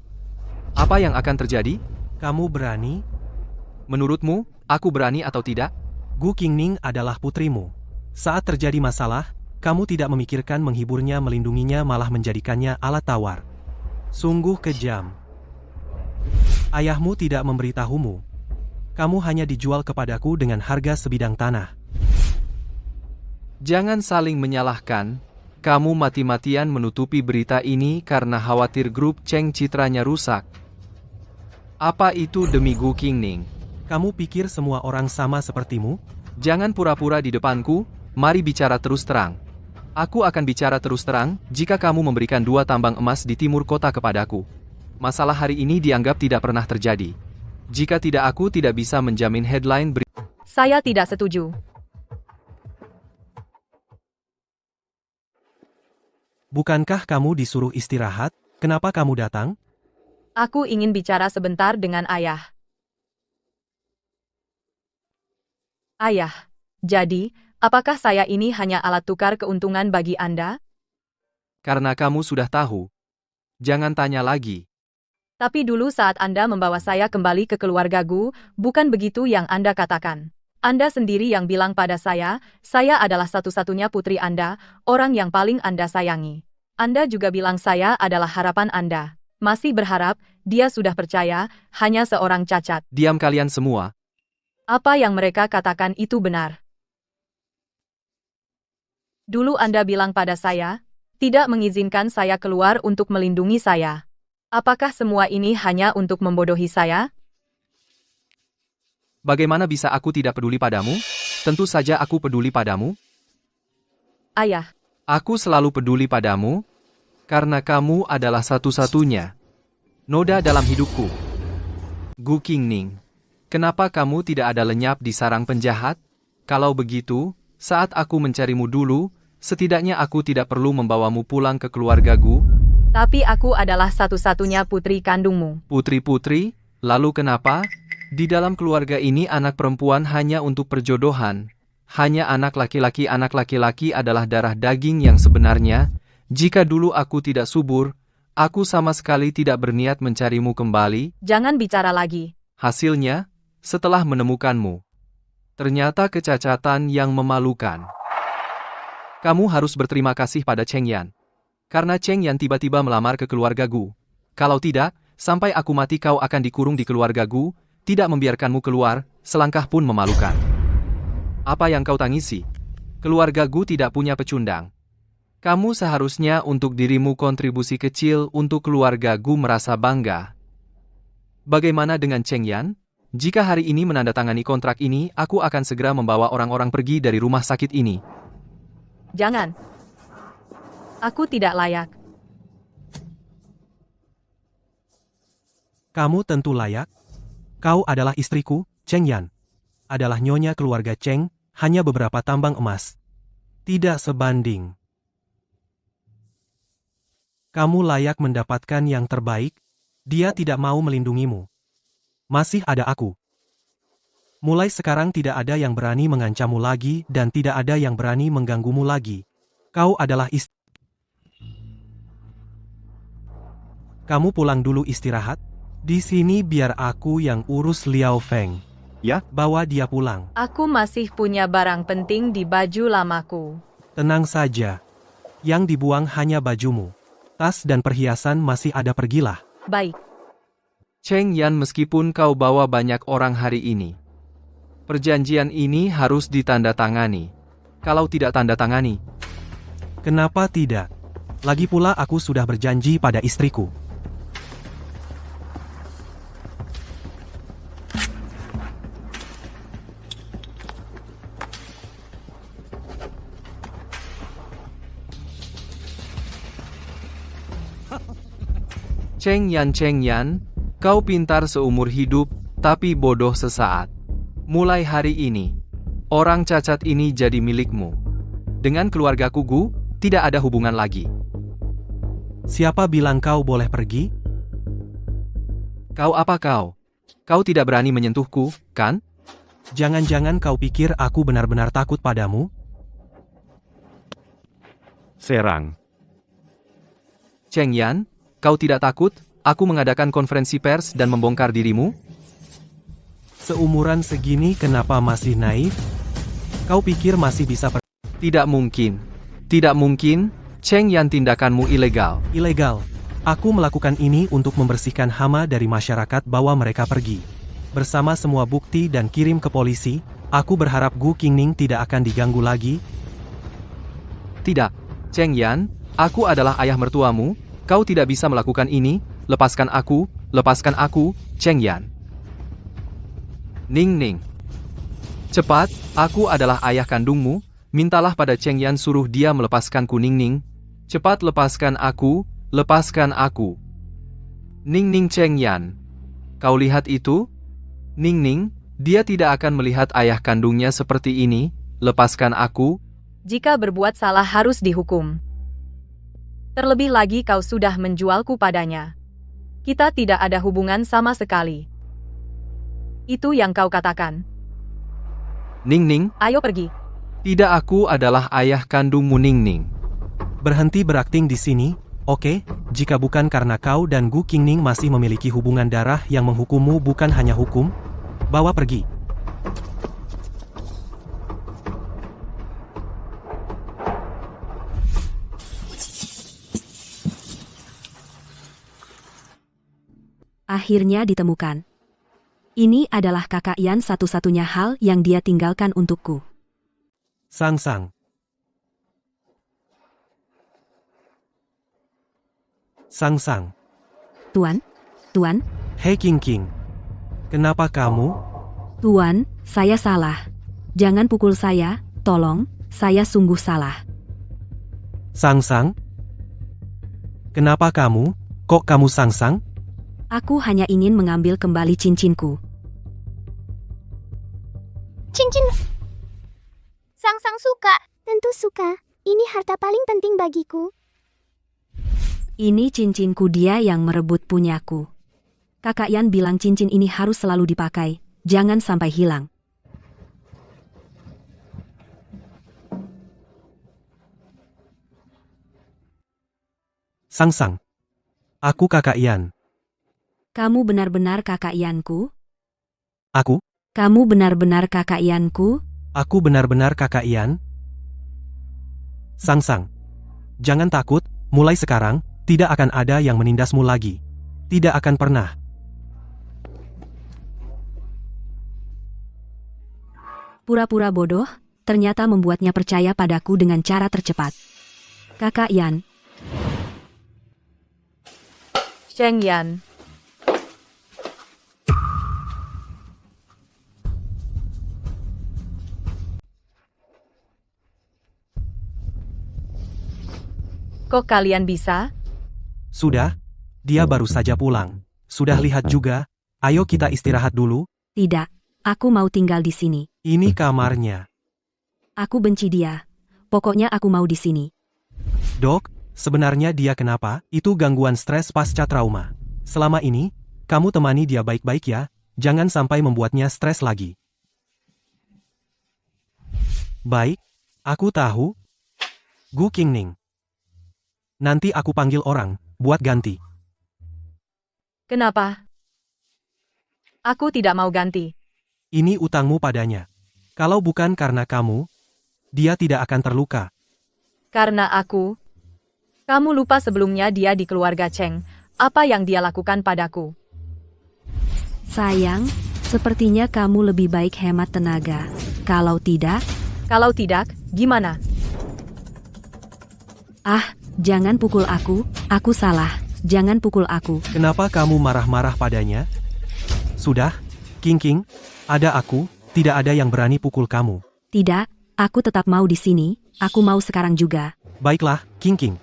apa yang akan terjadi? Kamu berani? Menurutmu, aku berani atau tidak? Gu Qingning adalah putrimu. Saat terjadi masalah, kamu tidak memikirkan menghiburnya, melindunginya, malah menjadikannya alat tawar. Sungguh kejam. Ayahmu tidak memberitahumu. Kamu hanya dijual kepadaku dengan harga sebidang tanah. Jangan saling menyalahkan. Kamu mati-matian menutupi berita ini karena khawatir grup Cheng citranya rusak. Apa itu demi Gu Qingning? Kamu pikir semua orang sama sepertimu? Jangan pura-pura di depanku, mari bicara terus terang. Aku akan bicara terus terang jika kamu memberikan 2 tambang emas di timur kota kepadaku. Masalah hari ini dianggap tidak pernah terjadi. Jika tidak, aku tidak bisa menjamin headline berita. Saya tidak setuju. Bukankah kamu disuruh istirahat? Kenapa kamu datang? Aku ingin bicara sebentar dengan ayah. Ayah, jadi, apakah saya ini hanya alat tukar keuntungan bagi Anda? Karena kamu sudah tahu. Jangan tanya lagi. Tapi dulu saat Anda membawa saya kembali ke keluarga Gu, bukan begitu yang Anda katakan. Anda sendiri yang bilang pada saya adalah satu-satunya putri Anda, orang yang paling Anda sayangi. Anda juga bilang saya adalah harapan Anda. Masih berharap, dia sudah percaya, hanya seorang cacat. Diam kalian semua. Apa yang mereka katakan itu benar. Dulu Anda bilang pada saya, tidak mengizinkan saya keluar untuk melindungi saya. Apakah semua ini hanya untuk membodohi saya? Bagaimana bisa aku tidak peduli padamu? Tentu saja aku peduli padamu. Ayah, Aku selalu peduli padamu, karena kamu adalah satu-satunya noda dalam hidupku. Gu Qingning, kenapa kamu tidak ada lenyap di sarang penjahat? Kalau begitu, saat aku mencarimu dulu, setidaknya aku tidak perlu membawamu pulang ke keluarga Gu. tapi aku adalah satu-satunya putri kandungmu. Putri-putri, lalu kenapa? Di dalam keluarga ini anak perempuan hanya untuk perjodohan. Hanya anak laki-laki adalah darah daging yang sebenarnya. Jika dulu aku tidak subur, aku sama sekali tidak berniat mencarimu kembali. Jangan bicara lagi. Hasilnya, setelah menemukanmu, ternyata kecacatan yang memalukan. Kamu harus berterima kasih pada Cheng Yan. Karena Cheng Yan tiba-tiba melamar ke keluarga Gu. Kalau tidak, sampai aku mati kau akan dikurung di keluarga Gu, tidak membiarkanmu keluar, selangkah pun memalukan. Apa yang kau tangisi? Keluarga Gu tidak punya pecundang. Kamu seharusnya untuk dirimu kontribusi kecil untuk keluarga Gu merasa bangga. Bagaimana dengan Cheng Yan? Jika hari ini menandatangani kontrak ini, aku akan segera membawa orang-orang pergi dari rumah sakit ini. Jangan. Aku tidak layak. Kamu tentu layak. Kau adalah istriku, Cheng Yan. Adalah nyonya keluarga Cheng, hanya beberapa tambang emas. Tidak sebanding. Kamu layak mendapatkan yang terbaik. Dia tidak mau melindungimu. Masih ada aku. Mulai sekarang tidak ada yang berani mengancammu lagi dan tidak ada yang berani mengganggumu lagi. Kau adalah istri. Kamu pulang dulu istirahat. Di sini biar aku yang urus Liao Feng. Ya? Bawa dia pulang. Aku masih punya barang penting di baju lamaku. Tenang saja. Yang dibuang hanya bajumu. Tas dan perhiasan masih ada, pergilah. Baik. Cheng Yan, meskipun kau bawa banyak orang hari ini, perjanjian ini harus ditandatangani. Kalau tidak tanda tangani, Kenapa tidak? Lagi pula aku sudah berjanji pada istriku. Cheng Yan, kau pintar seumur hidup, tapi bodoh sesaat. Mulai hari ini, orang cacat ini jadi milikmu. Dengan keluargaku Gu, tidak ada hubungan lagi. Siapa bilang kau boleh pergi? Kau apa kau? Kau tidak berani menyentuhku, kan? Jangan-jangan kau pikir aku benar-benar takut padamu? Serang. Cheng Yan, kau tidak takut aku mengadakan konferensi pers dan membongkar dirimu? Seumuran segini kenapa masih naif? Kau pikir masih bisa Tidak mungkin. Tidak mungkin, Cheng Yan, tindakanmu ilegal. Ilegal. Aku melakukan ini untuk membersihkan hama dari masyarakat, bawa mereka pergi. Bersama semua bukti dan kirim ke polisi, aku berharap Gu Qingning tidak akan diganggu lagi. Tidak, Cheng Yan, aku adalah ayah mertuamu, kau tidak bisa melakukan ini, lepaskan aku, Cheng Yan. Ning. Cepat, aku adalah ayah kandungmu, mintalah pada Cheng Yan suruh dia melepaskanku. Ning. Cepat lepaskan aku. Ning Cheng Yan. Kau lihat itu? Ning, dia tidak akan melihat ayah kandungnya seperti ini, lepaskan aku. Jika berbuat salah harus dihukum. Terlebih lagi kau sudah menjualku padanya. Kita tidak ada hubungan sama sekali. Itu yang kau katakan. Ning, Ayo pergi. tidak, aku adalah ayah kandungmu. Ning. Berhenti berakting di sini, oke? Jika bukan karena kau dan Gu Qingning masih memiliki hubungan darah yang menghukummu bukan hanya hukum, bawa pergi. Akhirnya ditemukan. Ini adalah kakak Yan, satu-satunya hal yang dia tinggalkan untukku. Sang. Tuan? Hei King. Kenapa kamu? Tuan, saya salah. Jangan pukul saya, tolong, saya sungguh salah. Sang. Kenapa kamu? Kok kamu Sang? Aku hanya ingin mengambil kembali cincinku. Cincin. Sang suka. Tentu suka. Ini harta paling penting bagiku. Ini cincinku, dia yang merebut punyaku. Kakak Yan bilang cincin ini harus selalu dipakai. jangan sampai hilang. Sang. Aku kakak Ian. Kamu benar-benar kakak Ianku? Aku? Kamu benar-benar kakak Ianku? Aku benar-benar kakak Ian? Sang. Jangan takut, mulai sekarang, tidak akan ada yang menindasmu lagi. Tidak akan pernah. Pura-pura bodoh, ternyata membuatnya percaya padaku dengan cara tercepat. Kakak Ian, Cheng Yan. Kok kalian bisa? Sudah? Dia baru saja pulang. Sudah lihat juga? Ayo kita istirahat dulu. tidak. Aku mau tinggal di sini. Ini kamarnya. Aku benci dia. Pokoknya aku mau di sini. Dok, sebenarnya dia kenapa? Itu gangguan stres pasca trauma. Selama ini, kamu temani dia baik-baik ya. Jangan sampai membuatnya stres lagi. Baik, aku tahu. Gu Qingning. Nanti aku panggil orang, buat ganti. Kenapa? Aku tidak mau ganti. Ini utangmu padanya. Kalau bukan karena kamu, dia tidak akan terluka. Karena aku. Kamu lupa sebelumnya dia di keluarga Cheng. Apa yang dia lakukan padaku? Sayang, sepertinya kamu lebih baik hemat tenaga. Kalau tidak, Gimana? ah, jangan pukul aku salah. Jangan pukul aku. Kenapa kamu marah-marah padanya? Sudah, King, ada aku, tidak ada yang berani pukul kamu. Tidak, aku tetap mau di sini. Aku mau sekarang juga. Baiklah, King.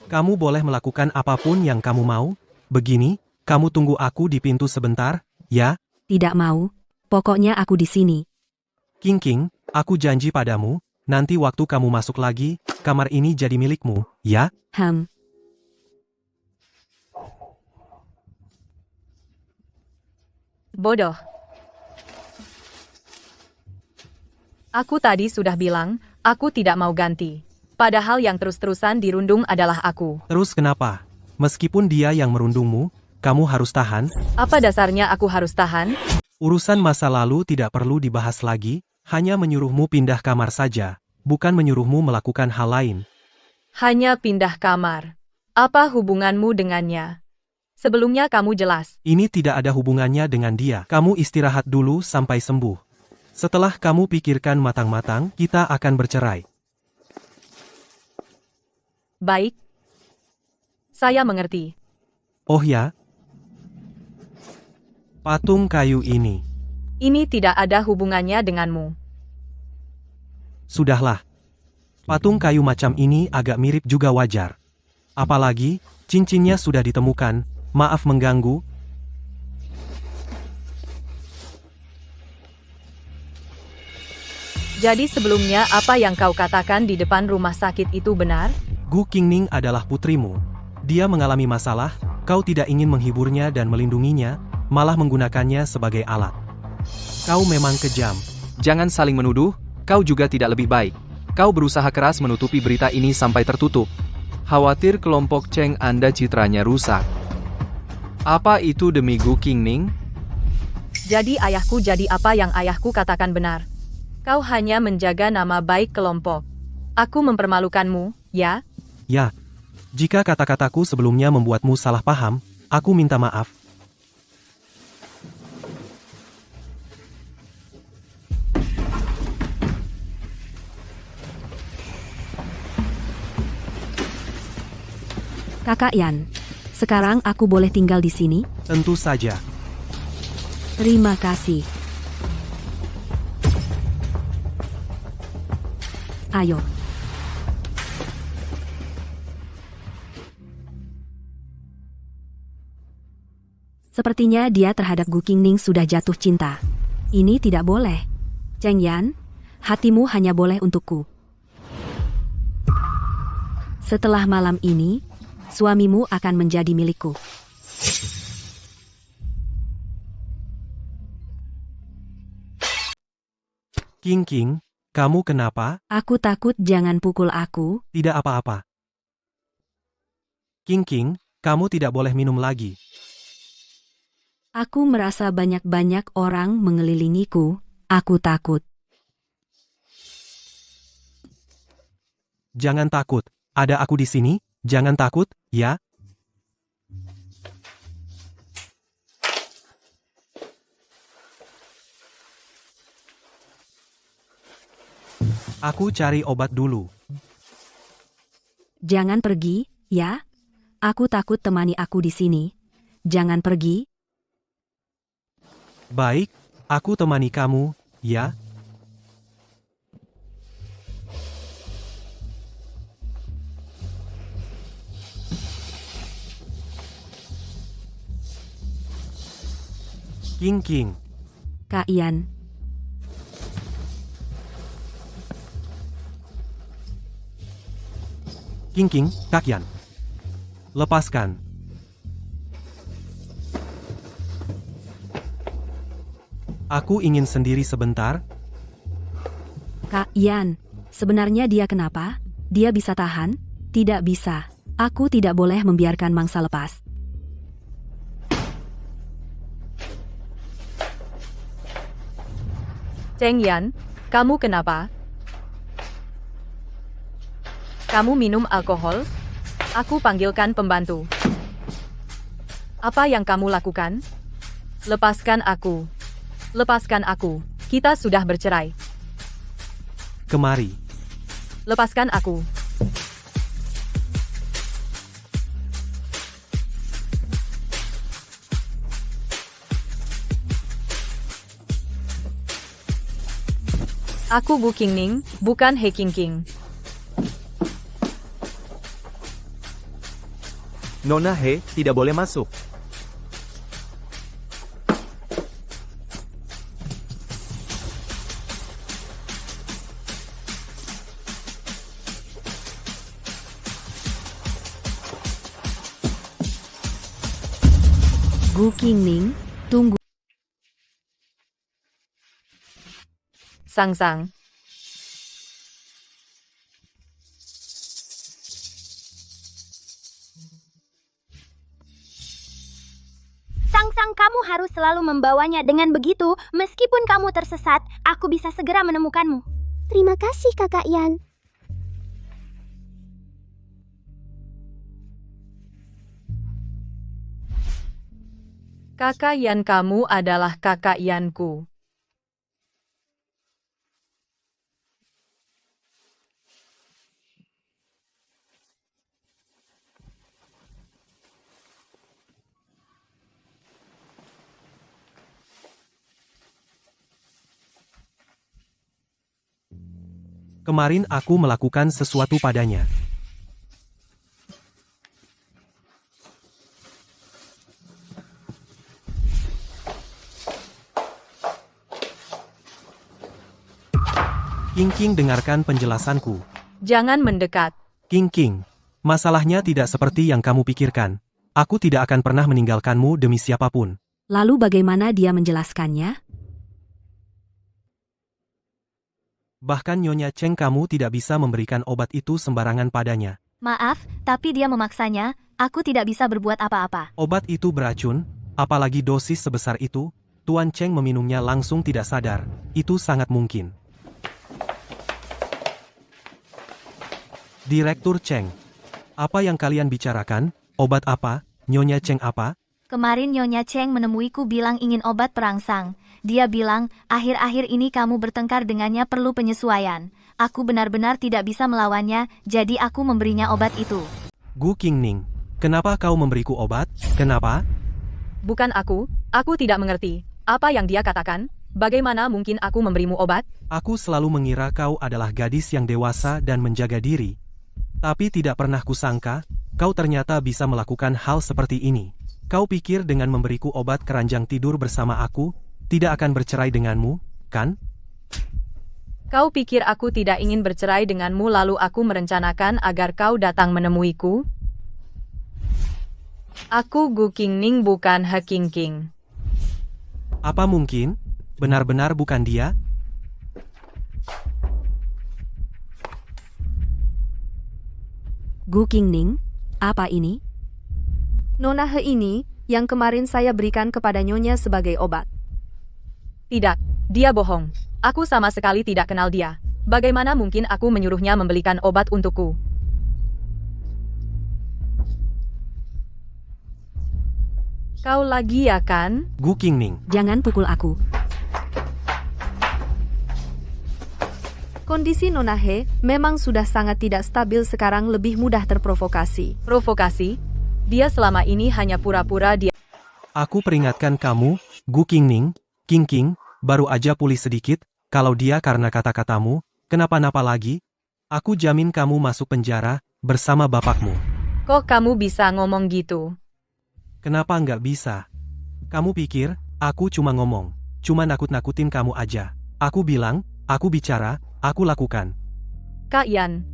Kamu boleh melakukan apapun yang kamu mau. Begini, kamu tunggu aku di pintu sebentar, ya? Tidak mau. Pokoknya aku di sini. King, aku janji padamu, nanti waktu kamu masuk lagi, kamar ini jadi milikmu, ya? Bodoh. Aku tadi sudah bilang, aku tidak mau ganti. Padahal yang terus-terusan dirundung adalah aku. Terus kenapa? Meskipun dia yang merundungmu, kamu harus tahan. Apa dasarnya aku harus tahan? Urusan masa lalu tidak perlu dibahas lagi, hanya menyuruhmu pindah kamar saja, bukan menyuruhmu melakukan hal lain. Hanya pindah kamar. Apa hubunganmu dengannya? Sebelumnya kamu jelas. Ini tidak ada hubungannya dengan dia. Kamu istirahat dulu sampai sembuh. Setelah kamu pikirkan matang-matang, kita akan bercerai. Baik. Saya mengerti. Oh ya? Patung kayu ini. Ini tidak ada hubungannya denganmu. Sudahlah. Patung kayu macam ini agak mirip juga wajar. Apalagi, cincinnya sudah ditemukan. Maaf mengganggu. Jadi sebelumnya apa yang kau katakan di depan rumah sakit itu benar? Gu Qingning adalah putrimu. Dia mengalami masalah, kau tidak ingin menghiburnya dan melindunginya, malah menggunakannya sebagai alat. Kau memang kejam. Jangan saling menuduh, kau juga tidak lebih baik. Kau berusaha keras menutupi berita ini sampai tertutup. Khawatir kelompok Cheng Anda citranya rusak. Apa itu demi Gu Qingning? Jadi ayahku jadi apa yang ayahku katakan benar. Kau hanya menjaga nama baik kelompok. Aku mempermalukanmu, ya? Ya. Jika kata-kataku sebelumnya membuatmu salah paham, aku minta maaf. Kakak Yan, sekarang aku boleh tinggal di sini? Tentu saja. Terima kasih. Ayo. Sepertinya dia terhadap Gu Qingning sudah jatuh cinta. Ini tidak boleh. Cheng Yan, hatimu hanya boleh untukku. Setelah malam ini, suamimu akan menjadi milikku. King King, kamu kenapa? Aku takut, jangan pukul aku. Tidak apa-apa. King King, kamu tidak boleh minum lagi. Aku merasa banyak-banyak orang mengelilingiku. Aku takut. Jangan takut, ada aku di sini, jangan takut, ya? Aku cari obat dulu. Jangan pergi, ya? Aku takut, temani aku di sini. Jangan pergi. Baik, aku temani kamu, ya? King King, Kak Ian, King King, Kakyan. Lepaskan. Aku ingin sendiri sebentar. Kak Ian, sebenarnya dia kenapa? Dia bisa tahan? Tidak bisa. Aku tidak boleh membiarkan mangsa lepas. Cheng Yan, kamu kenapa? Kamu minum alkohol? Aku panggilkan pembantu. Apa yang kamu lakukan? Lepaskan aku. Lepaskan aku. Kita sudah bercerai. Kemari. Lepaskan aku. Aku Gu Qingning, bukan He Qingqing. Nona He tidak boleh masuk. Gu Qingning, tunggu. Sang-sang. Sang-sang, kamu harus selalu membawanya. Dengan begitu, meskipun kamu tersesat, aku bisa segera menemukanmu. Terima kasih, Kakak Yan. Kakak Yan, kamu adalah kakak Yanku. Kemarin aku melakukan sesuatu padanya. King King, dengarkan penjelasanku. Jangan mendekat. King King, masalahnya tidak seperti yang kamu pikirkan. Aku tidak akan pernah meninggalkanmu demi siapapun. Lalu bagaimana dia menjelaskannya? Bahkan Nyonya Cheng, kamu tidak bisa memberikan obat itu sembarangan padanya. Maaf, tapi dia memaksanya. Aku tidak bisa berbuat apa-apa. Obat itu beracun, apalagi dosis sebesar itu. Tuan Cheng meminumnya langsung tidak sadar. Itu sangat mungkin. Direktur Cheng, apa yang kalian bicarakan? Obat apa? Nyonya Cheng apa? Kemarin Nyonya Cheng menemuiku bilang ingin obat perangsang. Dia bilang, akhir-akhir ini kamu bertengkar dengannya perlu penyesuaian. Aku benar-benar tidak bisa melawannya, jadi aku memberinya obat itu. Gu Qingning, kenapa kau memberiku obat? Kenapa? Bukan aku tidak mengerti. Apa yang dia katakan? Bagaimana mungkin aku memberimu obat? Aku selalu mengira kau adalah gadis yang dewasa dan menjaga diri. Tapi tidak pernah kusangka, kau ternyata bisa melakukan hal seperti ini. Kau pikir dengan memberiku obat keranjang tidur bersama aku, tidak akan bercerai denganmu, kan? Kau pikir aku tidak ingin bercerai denganmu lalu aku merencanakan agar kau datang menemuiku? Aku Gu Qingning, bukan He Qingqing. Apa mungkin? Benar-benar bukan dia? Gu Qingning, apa ini? Nona He ini, yang kemarin saya berikan kepada Nyonya sebagai obat. Tidak, dia bohong. Aku sama sekali tidak kenal dia. Bagaimana mungkin aku menyuruhnya membelikan obat untukku? Kau lagi ya kan? Gu Qingning. Jangan pukul aku. Kondisi Nona He memang sudah sangat tidak stabil sekarang, lebih mudah terprovokasi. Provokasi? Dia selama ini hanya pura-pura dia. Aku peringatkan kamu, Gu Qingning, King, baru aja pulih sedikit, kalau dia karena kata-katamu, kenapa-napa lagi, aku jamin kamu masuk penjara, bersama bapakmu. Kok kamu bisa ngomong gitu? Kenapa nggak bisa? Kamu pikir, aku cuma ngomong, cuma nakut-nakutin kamu aja. Aku bilang, aku bicara, aku lakukan. Kak Yan,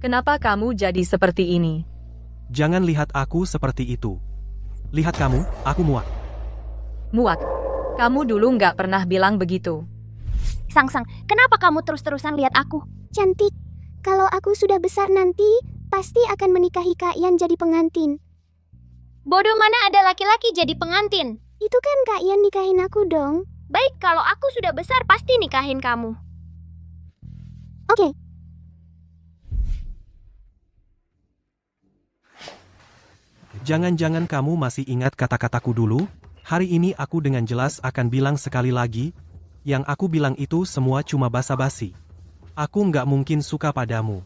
kenapa kamu jadi seperti ini? Jangan lihat aku seperti itu. Lihat kamu, aku muak. Muak. Kamu dulu nggak pernah bilang begitu. Sang, kenapa kamu terus-terusan lihat aku? Cantik. Kalau aku sudah besar nanti, pasti akan menikahi Kak Yan jadi pengantin. Bodoh, mana ada laki-laki jadi pengantin? Itu kan Kak Yan nikahin aku dong. Baik, kalau aku sudah besar pasti nikahin kamu. Oke. Jangan-jangan kamu masih ingat kata-kataku dulu? Hari ini aku dengan jelas akan bilang sekali lagi, yang aku bilang itu semua cuma basa-basi. Aku nggak mungkin suka padamu.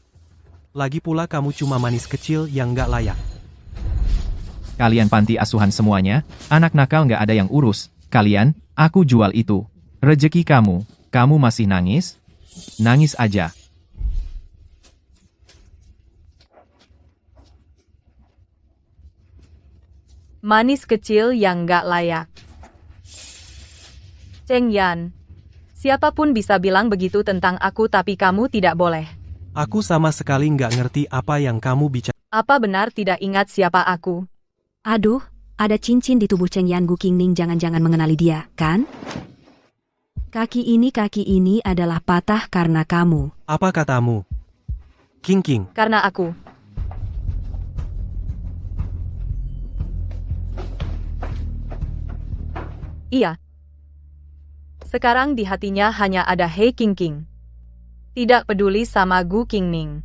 Lagi pula kamu cuma manis kecil yang nggak layak. Kalian panti asuhan semuanya, anak nakal nggak ada yang urus. Kalian, aku jual itu. Rejeki kamu, kamu masih nangis? Nangis aja. Manis kecil yang nggak layak. Cheng Yan, siapapun bisa bilang begitu tentang aku tapi kamu tidak boleh. Aku sama sekali nggak ngerti apa yang kamu bicara. Apa benar tidak ingat siapa aku? Aduh, ada cincin di tubuh Cheng Yan. Gu Qingning jangan-jangan mengenali dia, kan? Kaki ini adalah patah karena kamu. Apa katamu? King. Karena aku. Iya. Sekarang di hatinya hanya ada He King. Tidak peduli sama Gu Qingning.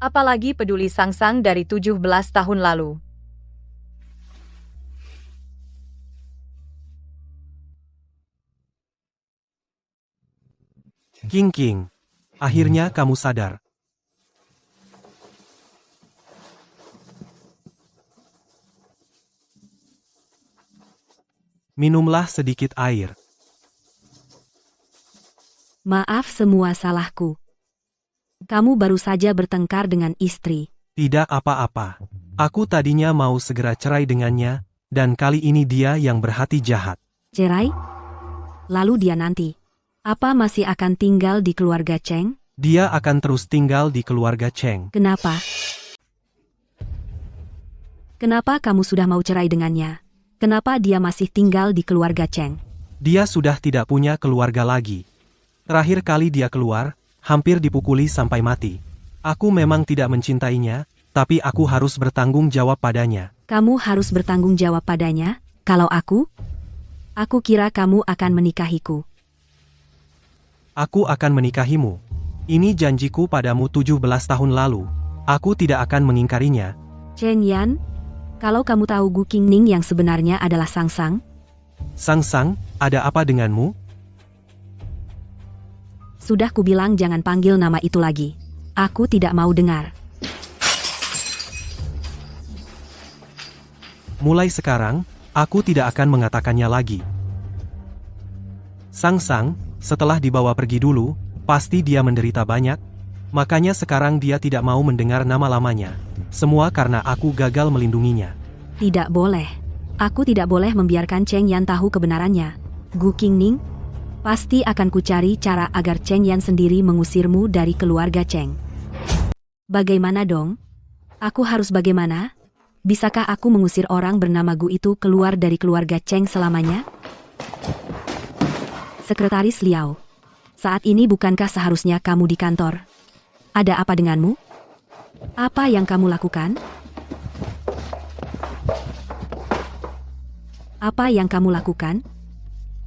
Apalagi peduli Sang dari 17 tahun lalu. King, akhirnya kamu sadar. Minumlah sedikit air. Maaf, semua salahku. Kamu baru saja bertengkar dengan istri. Tidak apa-apa. Aku tadinya mau segera cerai dengannya, dan kali ini dia yang berhati jahat. Cerai? Lalu dia nanti, apa masih akan tinggal di keluarga Cheng? Dia akan terus tinggal di keluarga Cheng. Kenapa? Kenapa kamu sudah mau cerai dengannya? Kenapa dia masih tinggal di keluarga Cheng? Dia sudah tidak punya keluarga lagi. Terakhir kali dia keluar, hampir dipukuli sampai mati. Aku memang tidak mencintainya, tapi aku harus bertanggung jawab padanya. Kamu harus bertanggung jawab padanya? Kalau aku kira kamu akan menikahiku. Aku akan menikahimu. Ini janjiku padamu 17 tahun lalu. Aku tidak akan mengingkarinya. Cheng Yan, kalau kamu tahu Gu Qingning yang sebenarnya adalah Sang, Sang, ada apa denganmu? sudah kubilang jangan panggil nama itu lagi. Aku tidak mau dengar. Mulai sekarang, aku tidak akan mengatakannya lagi. Sang, setelah dibawa pergi dulu, pasti dia menderita banyak, makanya sekarang dia tidak mau mendengar nama lamanya. Semua karena aku gagal melindunginya. Tidak boleh. Aku tidak boleh membiarkan Cheng Yan tahu kebenarannya. Gu Qingning, pasti akan kucari cara agar Cheng Yan sendiri mengusirmu dari keluarga Cheng. Bagaimana dong? Aku harus bagaimana? Bisakah aku mengusir orang bernama Gu itu keluar dari keluarga Cheng selamanya? Sekretaris Liao, saat ini bukankah seharusnya kamu di kantor? Ada apa denganmu? Apa yang kamu lakukan? Apa yang kamu lakukan?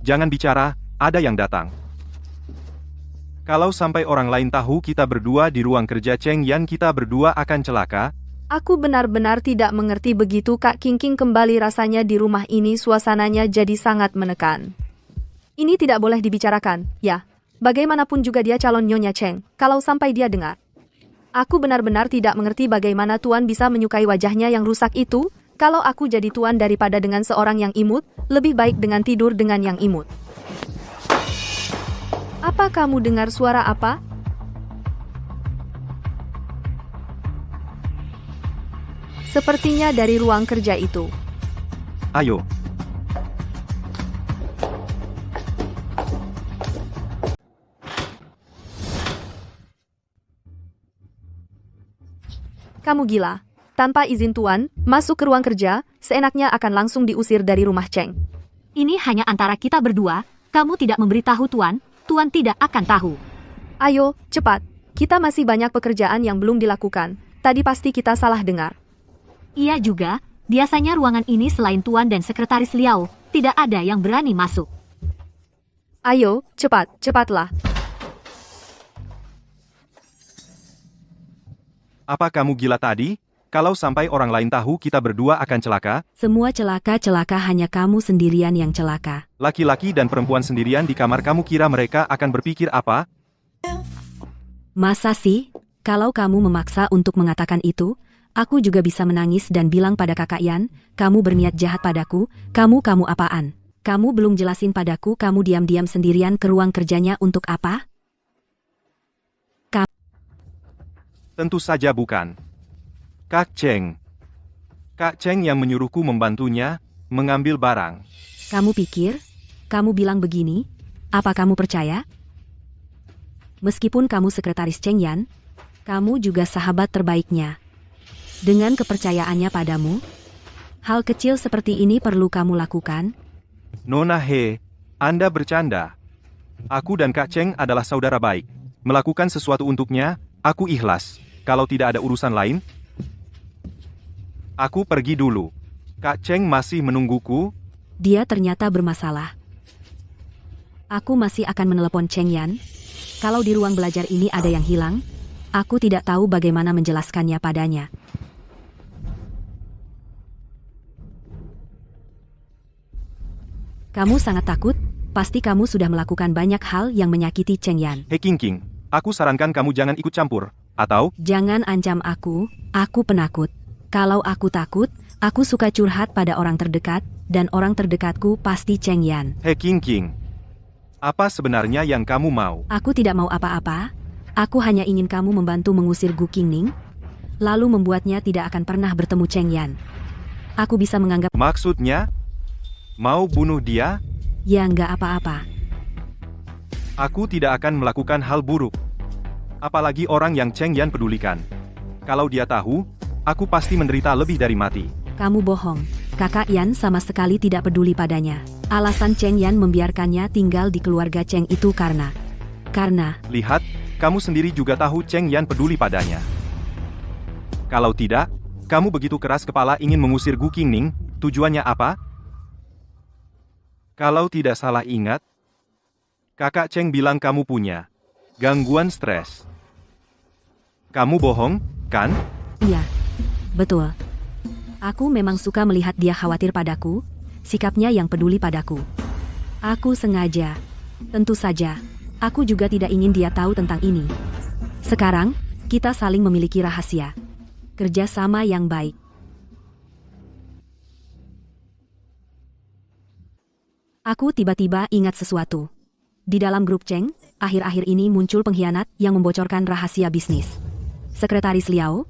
Jangan bicara, ada yang datang. Kalau sampai orang lain tahu kita berdua di ruang kerja Cheng Yan, kita berdua akan celaka. Aku benar-benar tidak mengerti begitu Kak Kingking kembali rasanya di rumah ini suasananya jadi sangat menekan. Ini tidak boleh dibicarakan, ya. Bagaimanapun juga dia calon Nyonya Cheng, kalau sampai dia dengar. Aku benar-benar tidak mengerti bagaimana Tuan bisa menyukai wajahnya yang rusak itu. Kalau aku jadi Tuan daripada dengan seorang yang imut, lebih baik dengan tidur dengan yang imut. Apa kamu dengar suara apa? Sepertinya dari ruang kerja itu. Ayo. Kamu gila. Tanpa izin Tuan, masuk ke ruang kerja, seenaknya akan langsung diusir dari rumah Cheng. Ini hanya antara kita berdua, kamu tidak memberitahu Tuan, Tuan tidak akan tahu. Ayo, cepat. Kita masih banyak pekerjaan yang belum dilakukan. Tadi pasti kita salah dengar. Iya juga, biasanya ruangan ini selain Tuan dan Sekretaris Liao, tidak ada yang berani masuk. Ayo, cepatlah. Apa kamu gila tadi? Kalau sampai orang lain tahu kita berdua akan celaka? Semua celaka hanya kamu sendirian yang celaka. Laki-laki dan perempuan sendirian di kamar, kamu kira mereka akan berpikir apa? Masa sih? Kalau kamu memaksa untuk mengatakan itu, aku juga bisa menangis dan bilang pada Kakak Yan, kamu berniat jahat padaku, kamu apaan? Kamu belum jelasin padaku kamu diam-diam sendirian ke ruang kerjanya untuk apa? Tentu saja bukan. Kak Cheng yang menyuruhku membantunya, mengambil barang. Kamu pikir? Kamu bilang begini? Apa kamu percaya? Meskipun kamu Sekretaris Cheng Yan, kamu juga sahabat terbaiknya. Dengan kepercayaannya padamu, hal kecil seperti ini perlu kamu lakukan? Nona He, Anda bercanda. Aku dan Kak Cheng adalah saudara baik. Melakukan sesuatu untuknya, aku ikhlas. Kalau tidak ada urusan lain, aku pergi dulu. Kak Cheng masih menungguku. Dia ternyata bermasalah. Aku masih akan menelepon Cheng Yan. Kalau di ruang belajar ini ada yang hilang, aku tidak tahu bagaimana menjelaskannya padanya. Kamu sangat takut? Pasti kamu sudah melakukan banyak hal yang menyakiti Cheng Yan. Hei King, aku sarankan kamu jangan ikut campur. Atau? Jangan ancam aku penakut. Kalau aku takut, aku suka curhat pada orang terdekat, dan orang terdekatku pasti Cheng Yan. Hei King, apa sebenarnya yang kamu mau? Aku tidak mau apa-apa. Aku hanya ingin kamu membantu mengusir Gu Qingning, lalu membuatnya tidak akan pernah bertemu Cheng Yan. Aku bisa menganggap... Maksudnya? Mau bunuh dia? Ya nggak apa-apa. Aku tidak akan melakukan hal buruk. Apalagi orang yang Cheng Yan pedulikan. Kalau dia tahu, aku pasti menderita lebih dari mati. Kamu bohong. Kakak Yan sama sekali tidak peduli padanya. Alasan Cheng Yan membiarkannya tinggal di keluarga Cheng itu karena... Lihat, kamu sendiri juga tahu Cheng Yan peduli padanya. Kalau tidak, kamu begitu keras kepala ingin mengusir Gu Qingning, tujuannya apa? Kalau tidak salah ingat, Kakak Cheng bilang kamu punya gangguan stres. Kamu bohong, kan? Iya, betul. Aku memang suka melihat dia khawatir padaku, sikapnya yang peduli padaku. Aku sengaja. Tentu saja, aku juga tidak ingin dia tahu tentang ini. Sekarang, kita saling memiliki rahasia. Kerjasama yang baik. Aku tiba-tiba ingat sesuatu. Di dalam grup Cheng, akhir-akhir ini muncul pengkhianat yang membocorkan rahasia bisnis. Sekretaris Liao?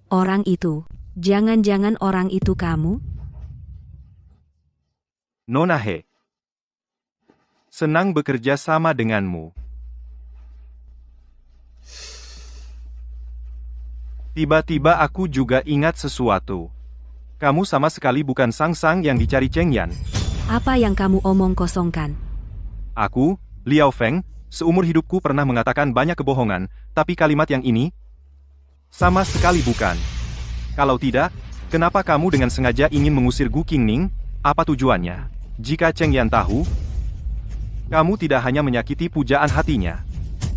Orang itu. Jangan-jangan orang itu kamu? Nona He. Senang bekerja sama denganmu. Tiba-tiba aku juga ingat sesuatu. Kamu sama sekali bukan Sang-Sang yang dicari Cheng Yan. Apa yang kamu omong kosongkan? Aku, Liao Feng, seumur hidupku pernah mengatakan banyak kebohongan, tapi kalimat yang ini... Sama sekali bukan. Kalau tidak, kenapa kamu dengan sengaja ingin mengusir Gu Qingning? Apa tujuannya? Jika Cheng Yan tahu, kamu tidak hanya menyakiti pujaan hatinya,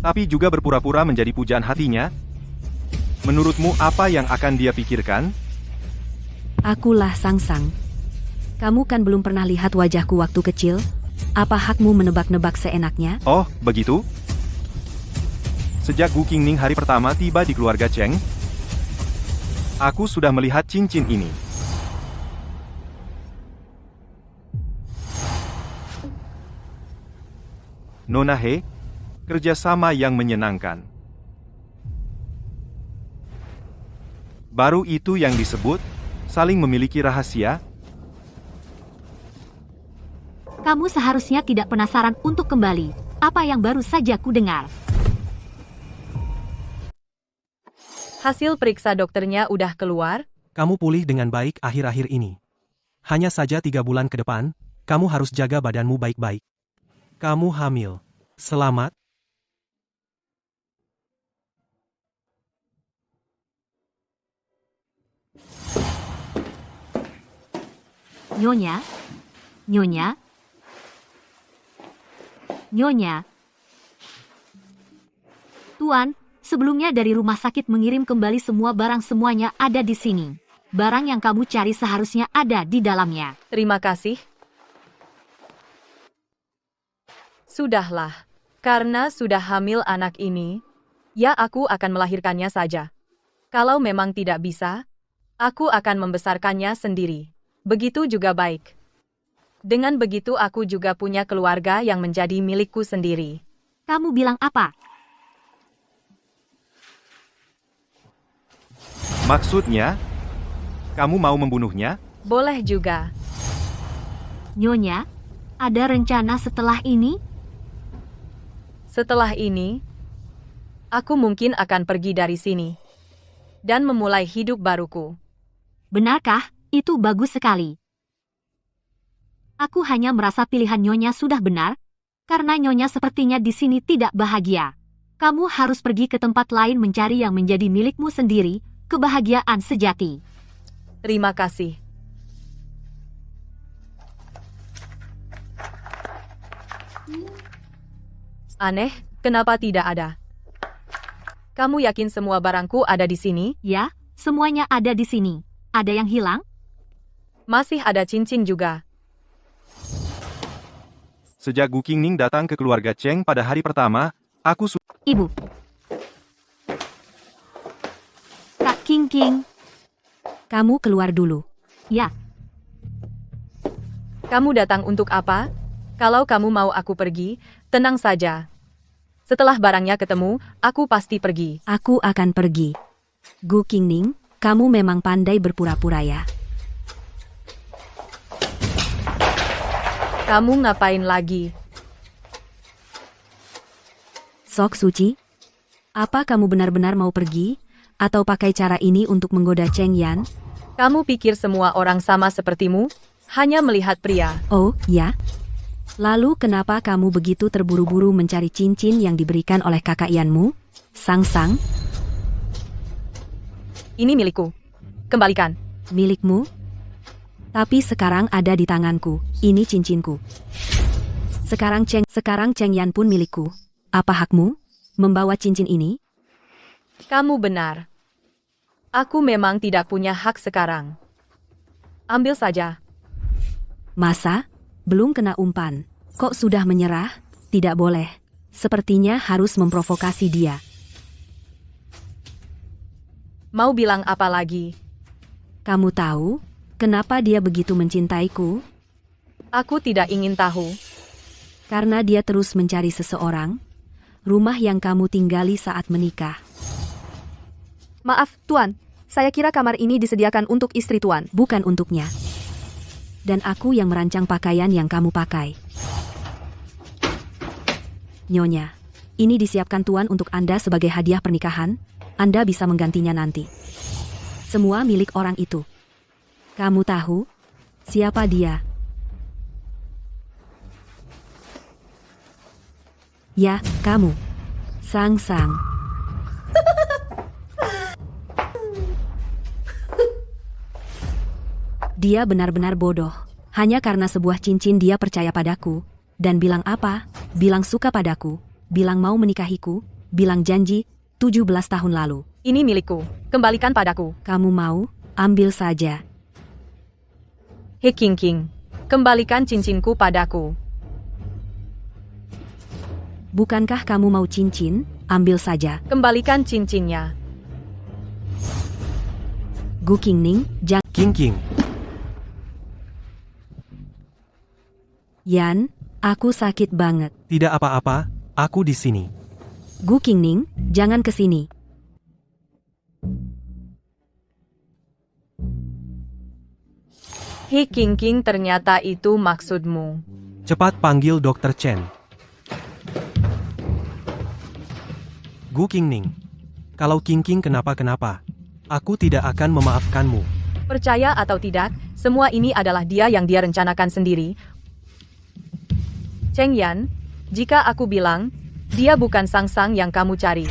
tapi juga berpura-pura menjadi pujaan hatinya. Menurutmu apa yang akan dia pikirkan? Akulah Sangsang. Kamu kan belum pernah lihat wajahku waktu kecil? Apa hakmu menebak-nebak seenaknya? Oh, begitu? Sejak Gu Qingning hari pertama tiba di keluarga Cheng, aku sudah melihat cincin ini. Nona He, kerjasama yang menyenangkan. Baru itu yang disebut saling memiliki rahasia. Kamu seharusnya tidak penasaran untuk kembali. Apa yang baru saja ku dengar? Hasil periksa dokternya udah keluar? Kamu pulih dengan baik akhir-akhir ini. Hanya saja 3 bulan ke depan, kamu harus jaga badanmu baik-baik. Kamu hamil. Selamat. Nyonya? Nyonya? Nyonya? Tuan, sebelumnya dari rumah sakit mengirim kembali semua barang, semuanya ada di sini. Barang yang kamu cari seharusnya ada di dalamnya. Terima kasih. Sudahlah. Karena sudah hamil anak ini, ya aku akan melahirkannya saja. Kalau memang tidak bisa, aku akan membesarkannya sendiri. Begitu juga baik. Dengan begitu aku juga punya keluarga yang menjadi milikku sendiri. Kamu bilang apa? Maksudnya, kamu mau membunuhnya? Boleh juga. Nyonya, ada rencana setelah ini? Setelah ini, aku mungkin akan pergi dari sini dan memulai hidup baruku. Benarkah? Itu bagus sekali. Aku hanya merasa pilihan Nyonya sudah benar, karena Nyonya sepertinya di sini tidak bahagia. Kamu harus pergi ke tempat lain mencari yang menjadi milikmu sendiri, kebahagiaan sejati. Terima kasih. Aneh, kenapa tidak ada? Kamu yakin semua barangku ada di sini? Ya, semuanya ada di sini. Ada yang hilang? Masih ada cincin juga. Sejak Gu Qingning datang ke keluarga Cheng pada hari pertama, aku Ibu. Kak King. Kamu keluar dulu. Ya. Kamu datang untuk apa? Kalau kamu mau aku pergi, tenang saja. Setelah barangnya ketemu, aku pasti pergi. Aku akan pergi. Gu Qingning, kamu memang pandai berpura-pura ya. Kamu ngapain lagi? Sok Suci, apa kamu benar-benar mau pergi? Atau pakai cara ini untuk menggoda Cheng Yan? Kamu pikir semua orang sama sepertimu? Hanya melihat pria. Oh, ya? Lalu kenapa kamu begitu terburu-buru mencari cincin yang diberikan oleh kakak Yanmu? Sangsang? Ini milikku. Kembalikan. Milikmu? Tapi sekarang ada di tanganku. Ini cincinku. Sekarang Cheng Yan pun milikku. Apa hakmu membawa cincin ini? Kamu benar. Aku memang tidak punya hak sekarang. Ambil saja. Masa? Belum kena umpan. Kok sudah menyerah? Tidak boleh. Sepertinya harus memprovokasi dia. Mau bilang apa lagi? Kamu tahu kenapa dia begitu mencintaiku? Aku tidak ingin tahu. Karena dia terus mencari seseorang. Rumah yang kamu tinggali saat menikah. Maaf, Tuan. Saya kira kamar ini disediakan untuk istri Tuan. Bukan untuknya. Dan aku yang merancang pakaian yang kamu pakai. Nyonya, ini disiapkan Tuan untuk Anda sebagai hadiah pernikahan. Anda bisa menggantinya nanti. Semua milik orang itu. Kamu tahu siapa dia? Ya, kamu. Sangsang. Dia benar-benar bodoh. Hanya karena sebuah cincin dia percaya padaku. Dan bilang apa? Bilang suka padaku. Bilang mau menikahiku. Bilang janji 17 tahun lalu. Ini milikku. Kembalikan padaku. Kamu mau? Ambil saja. He King King. Kembalikan cincinku padaku. Bukankah kamu mau cincin? Ambil saja. Kembalikan cincinnya. Gu Qingning, jangan. King King. Yan, aku sakit banget. Tidak apa-apa, aku di sini. Gu Qingning, jangan ke sini. He King King, ternyata itu maksudmu. Cepat panggil Dr. Chen. Gu Qingning. Kalau King King kenapa-kenapa, aku tidak akan memaafkanmu. Percaya atau tidak, semua ini adalah dia yang dia rencanakan sendiri. Cheng Yan, jika aku bilang, dia bukan Sang-Sang yang kamu cari.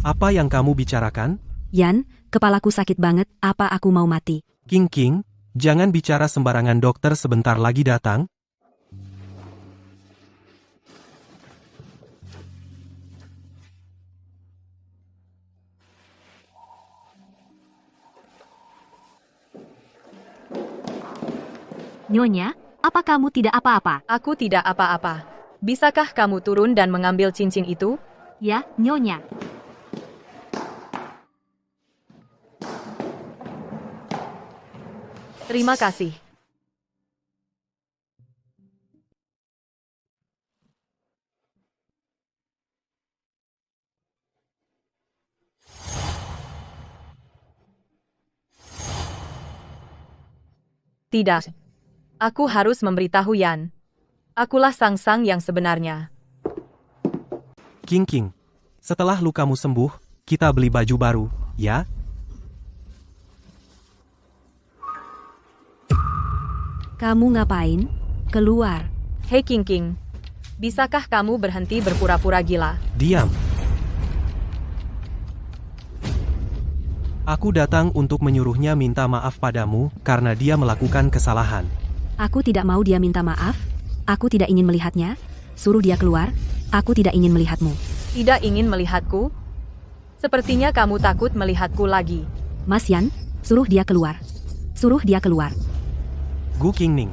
Apa yang kamu bicarakan? Yan, kepalaku sakit banget, apa aku mau mati? King King, jangan bicara sembarangan, dokter sebentar lagi datang. Nyonya, apa kamu tidak apa-apa? Aku tidak apa-apa. Bisakah kamu turun dan mengambil cincin itu? Ya, Nyonya. Terima kasih. Tidak. Aku harus memberitahu Yan. Akulah Sang-Sang yang sebenarnya. King King, setelah lukamu sembuh, kita beli baju baru, ya? Kamu ngapain? Keluar. Hei King King, bisakah kamu berhenti berpura-pura gila? Diam. Aku datang untuk menyuruhnya minta maaf padamu karena dia melakukan kesalahan. Aku tidak mau dia minta maaf. Aku tidak ingin melihatnya. Suruh dia keluar. Aku tidak ingin melihatmu. Tidak ingin melihatku? Sepertinya kamu takut melihatku lagi. Mas Yan, suruh dia keluar. Suruh dia keluar. Gu Qingning,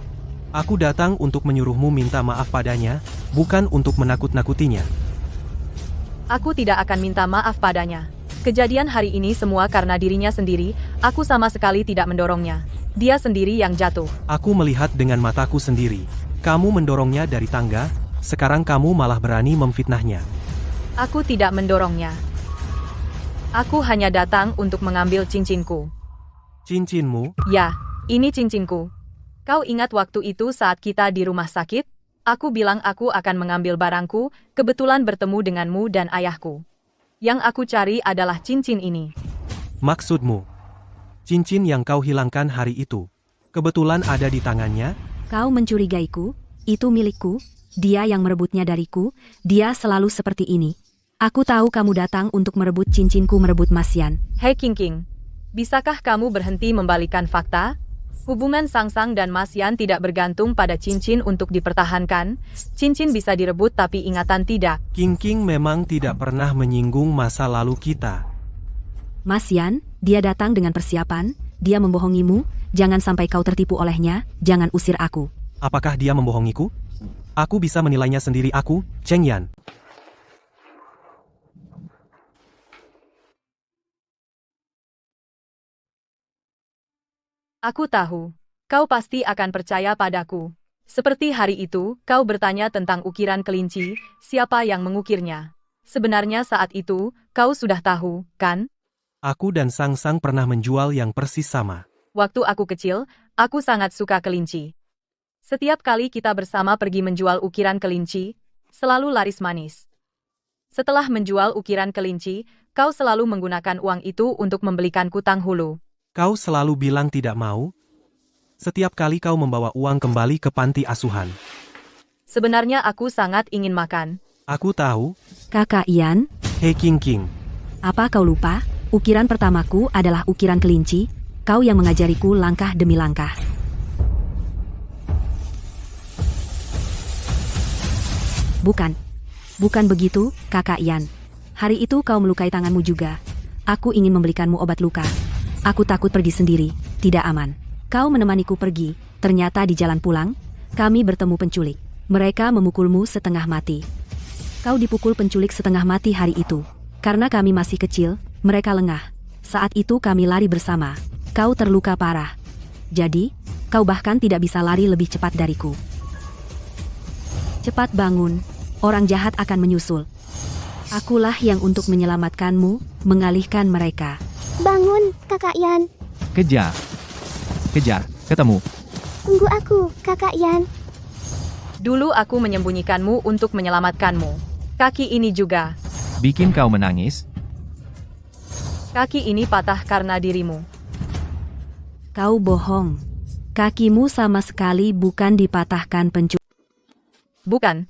aku datang untuk menyuruhmu minta maaf padanya, bukan untuk menakut-nakutinya. Aku tidak akan minta maaf padanya. Kejadian hari ini semua karena dirinya sendiri, aku sama sekali tidak mendorongnya. Dia sendiri yang jatuh. Aku melihat dengan mataku sendiri. Kamu mendorongnya dari tangga, sekarang kamu malah berani memfitnahnya. Aku tidak mendorongnya. Aku hanya datang untuk mengambil cincinku. Cincinmu? Ya, ini cincinku. Kau ingat waktu itu saat kita di rumah sakit? Aku bilang aku akan mengambil barangku, kebetulan bertemu denganmu dan ayahku. Yang aku cari adalah cincin ini. Maksudmu? Cincin yang kau hilangkan hari itu, kebetulan ada di tangannya? Kau mencurigaiku, itu milikku, dia yang merebutnya dariku, dia selalu seperti ini. Aku tahu kamu datang untuk merebut cincinku, merebut Mas Yan. Hei King King, bisakah kamu berhenti membalikan fakta? Hubungan Sang-Sang dan Mas Yan tidak bergantung pada cincin untuk dipertahankan. Cincin bisa direbut tapi ingatan tidak. King King memang tidak pernah menyinggung masa lalu kita. Mas Yan, dia datang dengan persiapan, dia membohongimu, jangan sampai kau tertipu olehnya, jangan usir aku. Apakah dia membohongiku? Aku bisa menilainya sendiri, aku, Cheng Yan. Aku tahu, kau pasti akan percaya padaku. Seperti hari itu, kau bertanya tentang ukiran kelinci, siapa yang mengukirnya. Sebenarnya saat itu, kau sudah tahu, kan? Aku dan Sang-Sang pernah menjual yang persis sama. Waktu aku kecil, aku sangat suka kelinci. Setiap kali kita bersama pergi menjual ukiran kelinci, selalu laris manis. Setelah menjual ukiran kelinci, kau selalu menggunakan uang itu untuk membelikanku tang hulu. Kau selalu bilang tidak mau? Setiap kali kau membawa uang kembali ke panti asuhan. Sebenarnya aku sangat ingin makan. Aku tahu. Kakak Yan, Hei King King. apa kau lupa? Ukiran pertamaku adalah ukiran kelinci, kau yang mengajariku langkah demi langkah. Bukan. Bukan begitu, Kakak Yan. Hari itu kau melukai tanganmu juga. Aku ingin membelikanmu obat luka. Aku takut pergi sendiri, tidak aman. Kau menemaniku pergi, ternyata di jalan pulang, kami bertemu penculik. Mereka memukulmu setengah mati. Kau dipukul penculik setengah mati hari itu. Karena kami masih kecil, mereka lengah. Saat itu kami lari bersama. Kau terluka parah. Jadi, kau bahkan tidak bisa lari lebih cepat dariku. Cepat bangun, orang jahat akan menyusul. Akulah yang untuk menyelamatkanmu, mengalihkan mereka. Bangun, Kakak Yan. Kejar. Kejar, ketemu. Tunggu aku, Kakak Yan. Dulu aku menyembunyikanmu untuk menyelamatkanmu. Kaki ini juga. Bikin kau menangis? Kaki ini patah karena dirimu. Kau bohong. Kakimu sama sekali bukan dipatahkan penculik. Bukan.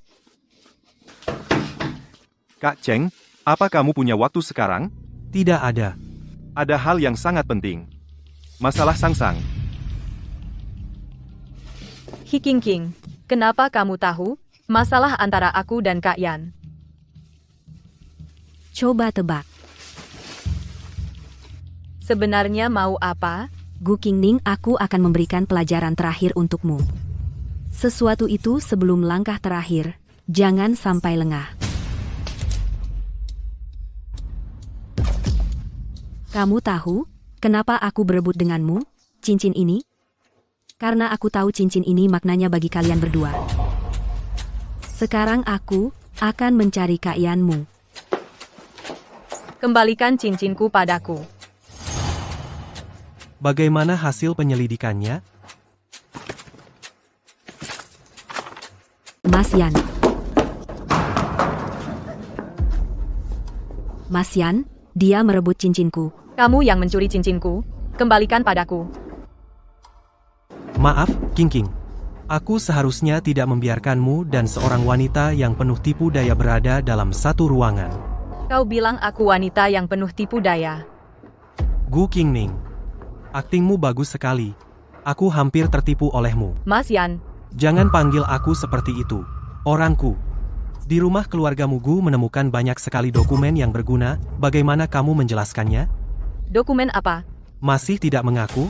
Kak Cheng, apa kamu punya waktu sekarang? Tidak ada. Ada hal yang sangat penting. Masalah Sangsang. Hiking King, kenapa kamu tahu masalah antara aku dan Kak Yan? Coba tebak. Sebenarnya mau apa? Gu Qingning, aku akan memberikan pelajaran terakhir untukmu. Sesuatu itu sebelum langkah terakhir, jangan sampai lengah. Kamu tahu, kenapa aku berebut denganmu, cincin ini? Karena aku tahu cincin ini maknanya bagi kalian berdua. Sekarang aku akan mencari Kak Yanmu. Kembalikan cincinku padaku. Bagaimana hasil penyelidikannya? Mas Yan. Mas Yan, dia merebut cincinku. Kamu yang mencuri cincinku, kembalikan padaku. Maaf, King. Aku seharusnya tidak membiarkanmu dan seorang wanita yang penuh tipu daya berada dalam satu ruangan. Kau bilang aku wanita yang penuh tipu daya. Gu Qingning, aktingmu bagus sekali. Aku hampir tertipu olehmu. Mas Yan, Jangan panggil aku seperti itu. Orangku. Di rumah keluargamu Gu menemukan banyak sekali dokumen yang berguna. Bagaimana kamu menjelaskannya? dokumen apa? Masih tidak mengaku?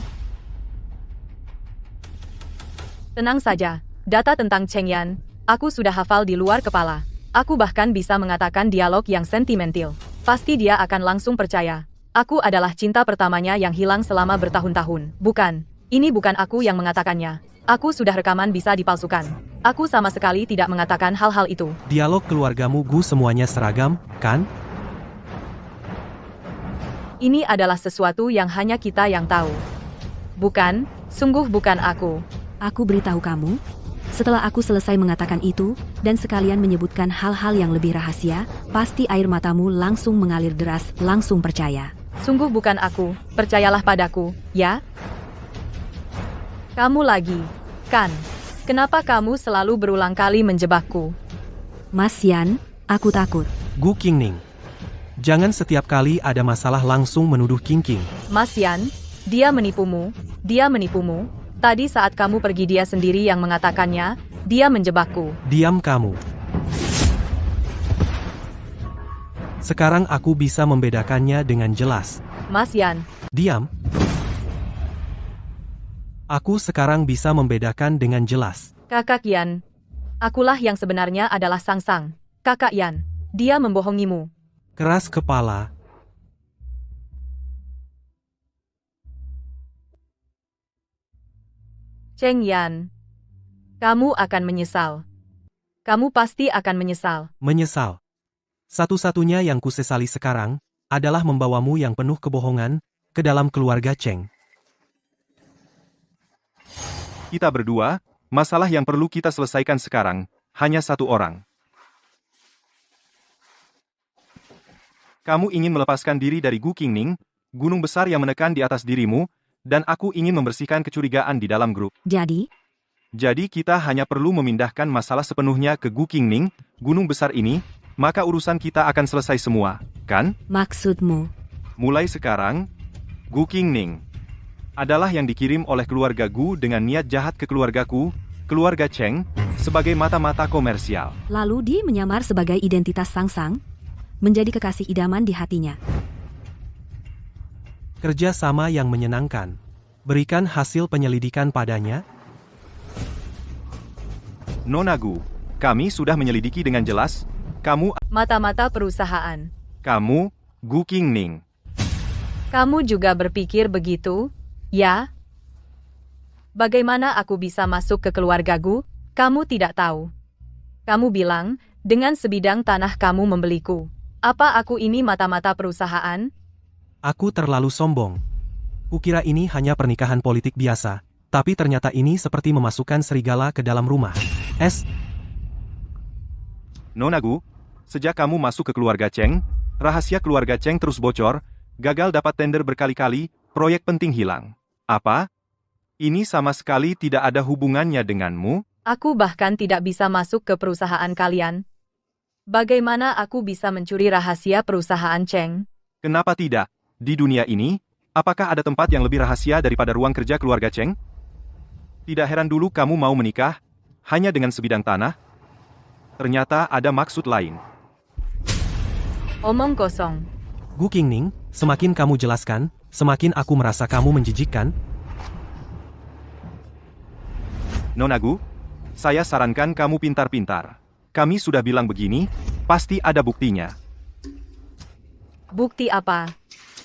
Tenang saja, data tentang Cheng Yan, aku sudah hafal di luar kepala. Aku bahkan bisa mengatakan dialog yang sentimental. Pasti dia akan langsung percaya. Aku adalah cinta pertamanya yang hilang selama bertahun-tahun. Bukan, ini bukan aku yang mengatakannya. Aku sudah rekaman bisa dipalsukan. Aku sama sekali tidak mengatakan hal-hal itu. Dialog keluargamu Gu semuanya seragam, kan? Ini adalah sesuatu yang hanya kita yang tahu. Bukan, sungguh bukan aku. Aku beritahu kamu, setelah aku selesai mengatakan itu, dan sekalian menyebutkan hal-hal yang lebih rahasia, pasti air matamu langsung mengalir deras, langsung percaya. Sungguh bukan aku, percayalah padaku, ya? Kamu lagi, kan? Kenapa kamu selalu berulang kali menjebakku? Mas Yan, aku takut. Gu Qingning. Jangan setiap kali ada masalah langsung menuduh King. Mas Yan, dia menipumu, dia menipumu. Tadi saat kamu pergi dia sendiri yang mengatakannya, dia menjebakku. Diam kamu. Sekarang aku bisa membedakannya dengan jelas. Mas Yan, Diam. Aku sekarang bisa membedakan dengan jelas. Kakak Yan. Akulah yang sebenarnya adalah Sangsang. Kakak Yan, dia membohongimu. Keras kepala. Cheng Yan, kamu akan menyesal. Kamu pasti akan menyesal. Menyesal. Satu-satunya yang kusesali sekarang, adalah membawamu yang penuh kebohongan, ke dalam keluarga Cheng. Kita berdua, masalah yang perlu kita selesaikan sekarang, hanya satu orang. Kamu ingin melepaskan diri dari Gu Qingning, gunung besar yang menekan di atas dirimu, dan aku ingin membersihkan kecurigaan di dalam grup. Jadi Kita hanya perlu memindahkan masalah sepenuhnya ke Gu Qingning, gunung besar ini, maka urusan kita akan selesai semua, kan? maksudmu? Mulai sekarang, Gu Qingning adalah yang dikirim oleh keluarga Gu dengan niat jahat ke keluargaku, keluarga Cheng, sebagai mata-mata komersial. Lalu dia menyamar sebagai identitas Sang-Sang, menjadi kekasih idaman di hatinya. Kerja sama yang menyenangkan. Berikan hasil penyelidikan padanya. Nona Gu, kami sudah menyelidiki dengan jelas. Mata-mata perusahaan. Kamu, Gu Qingning. Kamu juga berpikir begitu, ya? Bagaimana aku bisa masuk ke keluargaku? Kamu tidak tahu. Kamu bilang, dengan sebidang tanah kamu membeliku. Apa aku ini mata-mata perusahaan? Aku terlalu sombong. Kukira ini hanya pernikahan politik biasa, tapi ternyata ini seperti memasukkan serigala ke dalam rumah. Nona Gu, sejak kamu masuk ke keluarga Cheng, rahasia keluarga Cheng terus bocor, gagal dapat tender berkali-kali, proyek penting hilang. Apa? Ini sama sekali tidak ada hubungannya denganmu? Aku bahkan tidak bisa masuk ke perusahaan kalian. Bagaimana aku bisa mencuri rahasia perusahaan Cheng? Kenapa tidak? Di dunia ini, apakah ada tempat yang lebih rahasia daripada ruang kerja keluarga Cheng? Tidak heran dulu kamu mau menikah, hanya dengan sebidang tanah. Ternyata ada maksud lain. Omong kosong. Gu Qingning, semakin kamu jelaskan, semakin aku merasa kamu menjijikkan. Nona Gu, saya sarankan kamu pintar-pintar. Kami sudah bilang begini, pasti ada buktinya. Bukti apa?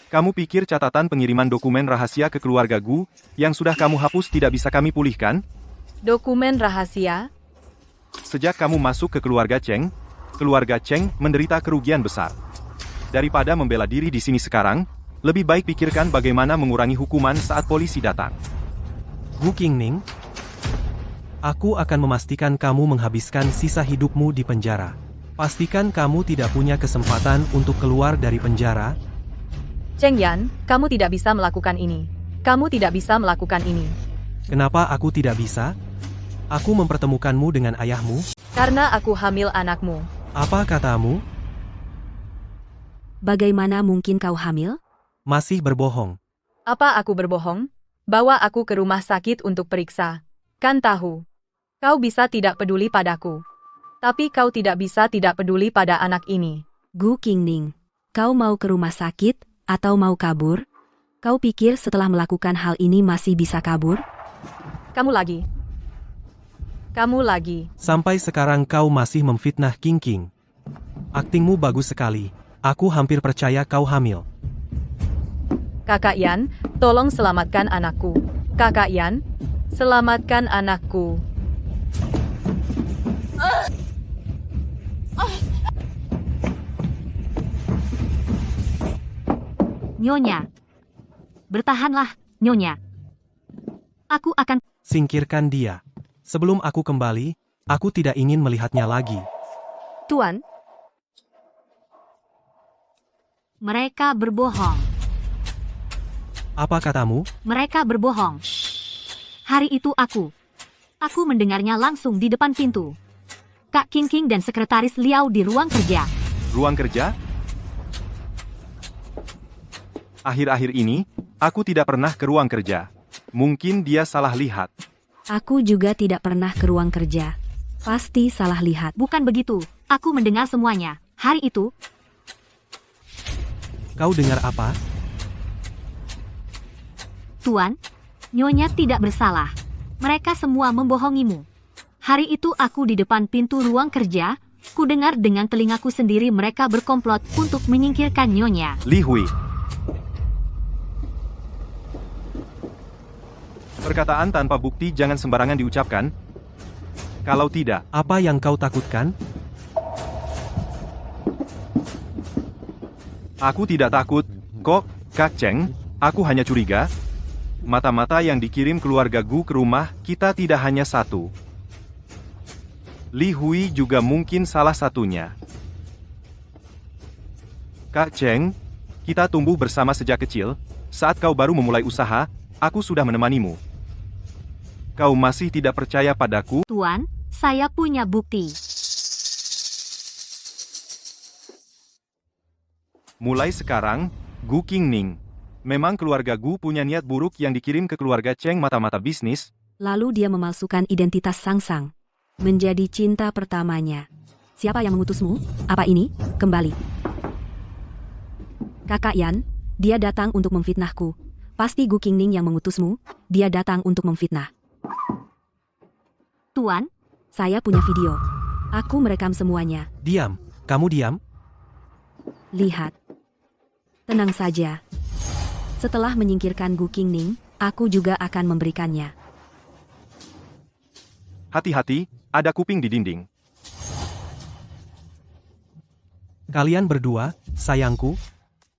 Kamu pikir catatan pengiriman dokumen rahasia ke keluarga Gu, yang sudah kamu hapus tidak bisa kami pulihkan? Dokumen rahasia? Sejak kamu masuk ke keluarga Cheng menderita kerugian besar. Daripada membela diri di sini sekarang, lebih baik pikirkan bagaimana mengurangi hukuman saat polisi datang. Gu Qingning, aku akan memastikan kamu menghabiskan sisa hidupmu di penjara. Pastikan kamu tidak punya kesempatan untuk keluar dari penjara. Cheng Yan, kamu tidak bisa melakukan ini. Kamu tidak bisa melakukan ini. Kenapa aku tidak bisa? Aku mempertemukanmu dengan ayahmu. Karena aku hamil anakmu. Apa katamu? Bagaimana mungkin kau hamil? Masih berbohong. Apa aku berbohong? Bawa aku ke rumah sakit untuk periksa. Kan tahu. Kau bisa tidak peduli padaku. Tapi kau tidak bisa tidak peduli pada anak ini. Gu Qingning, kau mau ke rumah sakit, atau mau kabur? Kau pikir setelah melakukan hal ini masih bisa kabur? Kamu lagi. Sampai sekarang kau masih memfitnah Qingqing. Aktingmu bagus sekali. Aku hampir percaya kau hamil. Kakak Yan, tolong selamatkan anakku. Kakak Yan, selamatkan anakku. Nyonya. Bertahanlah, Nyonya. Aku akan... Singkirkan dia. Sebelum aku kembali, aku tidak ingin melihatnya lagi. Tuan, Mereka berbohong. Apa katamu? Mereka berbohong. Hari itu aku mendengarnya langsung di depan pintu. Kak Qingqing dan Sekretaris Liao di ruang kerja. Ruang kerja? Akhir-akhir ini, aku tidak pernah ke ruang kerja. Mungkin dia salah lihat. Aku juga tidak pernah ke ruang kerja. Pasti salah lihat. Bukan begitu. Aku mendengar semuanya. Hari itu, Kau dengar apa? Tuan, Nyonya tidak bersalah. Mereka semua membohongimu. Hari itu aku di depan pintu ruang kerja, ku dengar dengan telingaku sendiri mereka berkomplot untuk menyingkirkan Nyonya. Li Hui. Perkataan tanpa bukti jangan sembarangan diucapkan. Kalau tidak, Apa yang kau takutkan? aku tidak takut. Kok, Kak Cheng, aku hanya curiga. Mata-mata yang dikirim keluarga Gu ke rumah kita tidak hanya satu. Li Hui juga mungkin salah satunya. Kak Cheng, kita tumbuh bersama sejak kecil. Saat kau baru memulai usaha, aku sudah menemanimu. Kau masih tidak percaya padaku? Tuan, saya punya bukti. Mulai sekarang, Gu Qingning. Memang keluarga Gu punya niat buruk yang dikirim ke keluarga Cheng mata-mata bisnis. Lalu dia memalsukan identitas Sang-Sang. menjadi cinta pertamanya. Siapa yang mengutusmu? Apa ini? Kembali. Kakak Yan, dia datang untuk memfitnahku. Pasti Gu Qingning yang mengutusmu, dia datang untuk memfitnah. Tuan, saya punya video. Aku merekam semuanya. Diam, kamu diam. Lihat. Tenang saja. Setelah menyingkirkan Gu Qingning, aku juga akan memberikannya. Hati-hati, ada kuping di dinding. Kalian berdua, sayangku,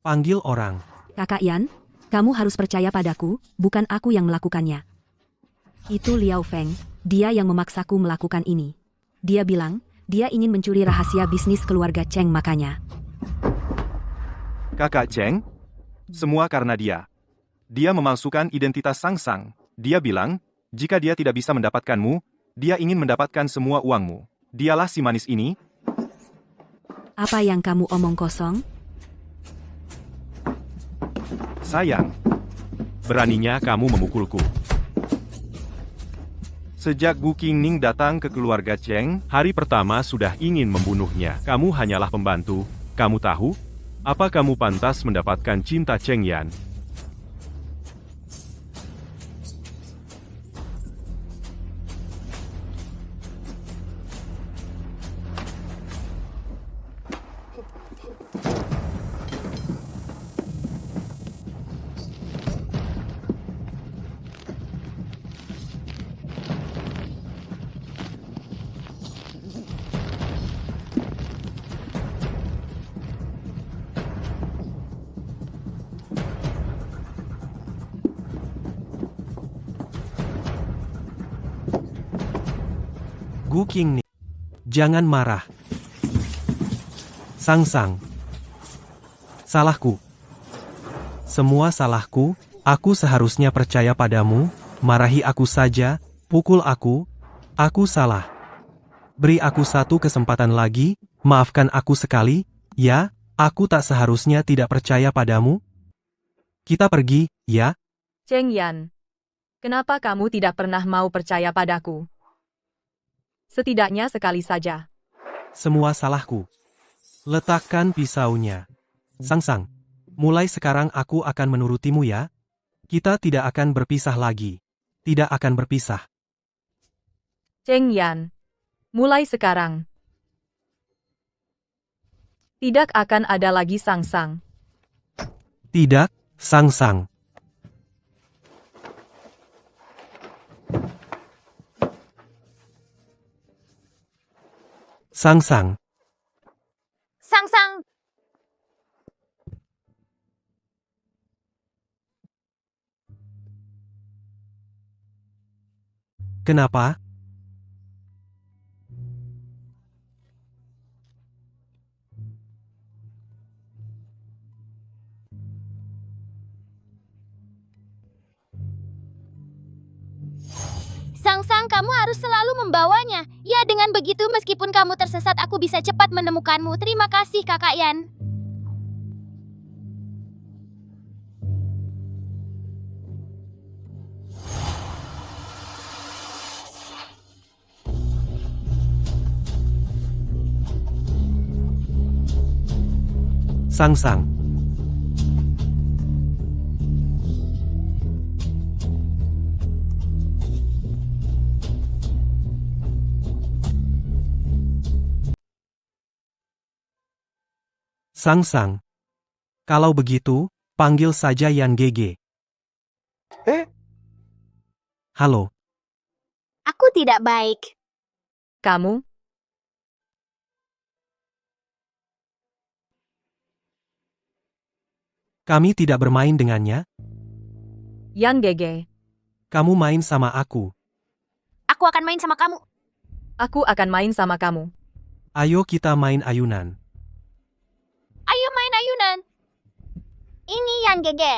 panggil orang. Kakak Yan, kamu harus percaya padaku, bukan aku yang melakukannya. Itu Liao Feng, dia yang memaksaku melakukan ini. Dia bilang, dia ingin mencuri rahasia bisnis keluarga Cheng makanya. Kakak Cheng? Semua karena dia. Dia memalsukan identitas Sang Sang. Dia bilang, jika dia tidak bisa mendapatkanmu, dia ingin mendapatkan semua uangmu. Dialah si manis ini. Apa yang kamu omong kosong? Sayang, beraninya kamu memukulku. Sejak Gu Qingning datang ke keluarga Cheng, hari pertama sudah ingin membunuhnya. Kamu hanyalah pembantu, kamu tahu? Apa kamu pantas mendapatkan cinta Cheng Yan? Gu Qingning, jangan marah. Sang Sang, salahku. Semua salahku, aku seharusnya percaya padamu, marahi aku saja, pukul aku salah. Beri aku satu kesempatan lagi, maafkan aku sekali, ya, aku tak seharusnya tidak percaya padamu. Kita pergi, ya? Cheng Yan, kenapa kamu tidak pernah mau percaya padaku? Setidaknya sekali saja. Semua salahku. Letakkan pisaunya. Sang Sang, mulai sekarang aku akan menurutimu ya. Kita tidak akan berpisah lagi. Tidak akan berpisah. Cheng Yan, mulai sekarang. Tidak akan ada lagi Sang Sang. Tidak, Sang Sang. Sang Sang. Sang Sang, Kenapa? Sang Sang, kamu harus selalu membawanya. Ya, dengan begitu meskipun kamu tersesat, aku bisa cepat menemukanmu. Terima kasih, Kakak Yan. Sang Sang. Sang Sang. Kalau begitu, panggil saja Yan Gege. Halo, Aku tidak baik. Kamu? kami tidak bermain dengannya. Yang Gege. Kamu main sama aku. Aku akan main sama kamu. Aku akan main sama kamu. Ayo kita main ayunan. Ayo main ayunan. Ini Yan Gege.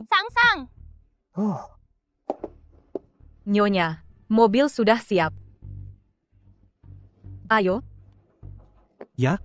Sang Sang. Nyonya, mobil sudah siap. Ayo. Ya?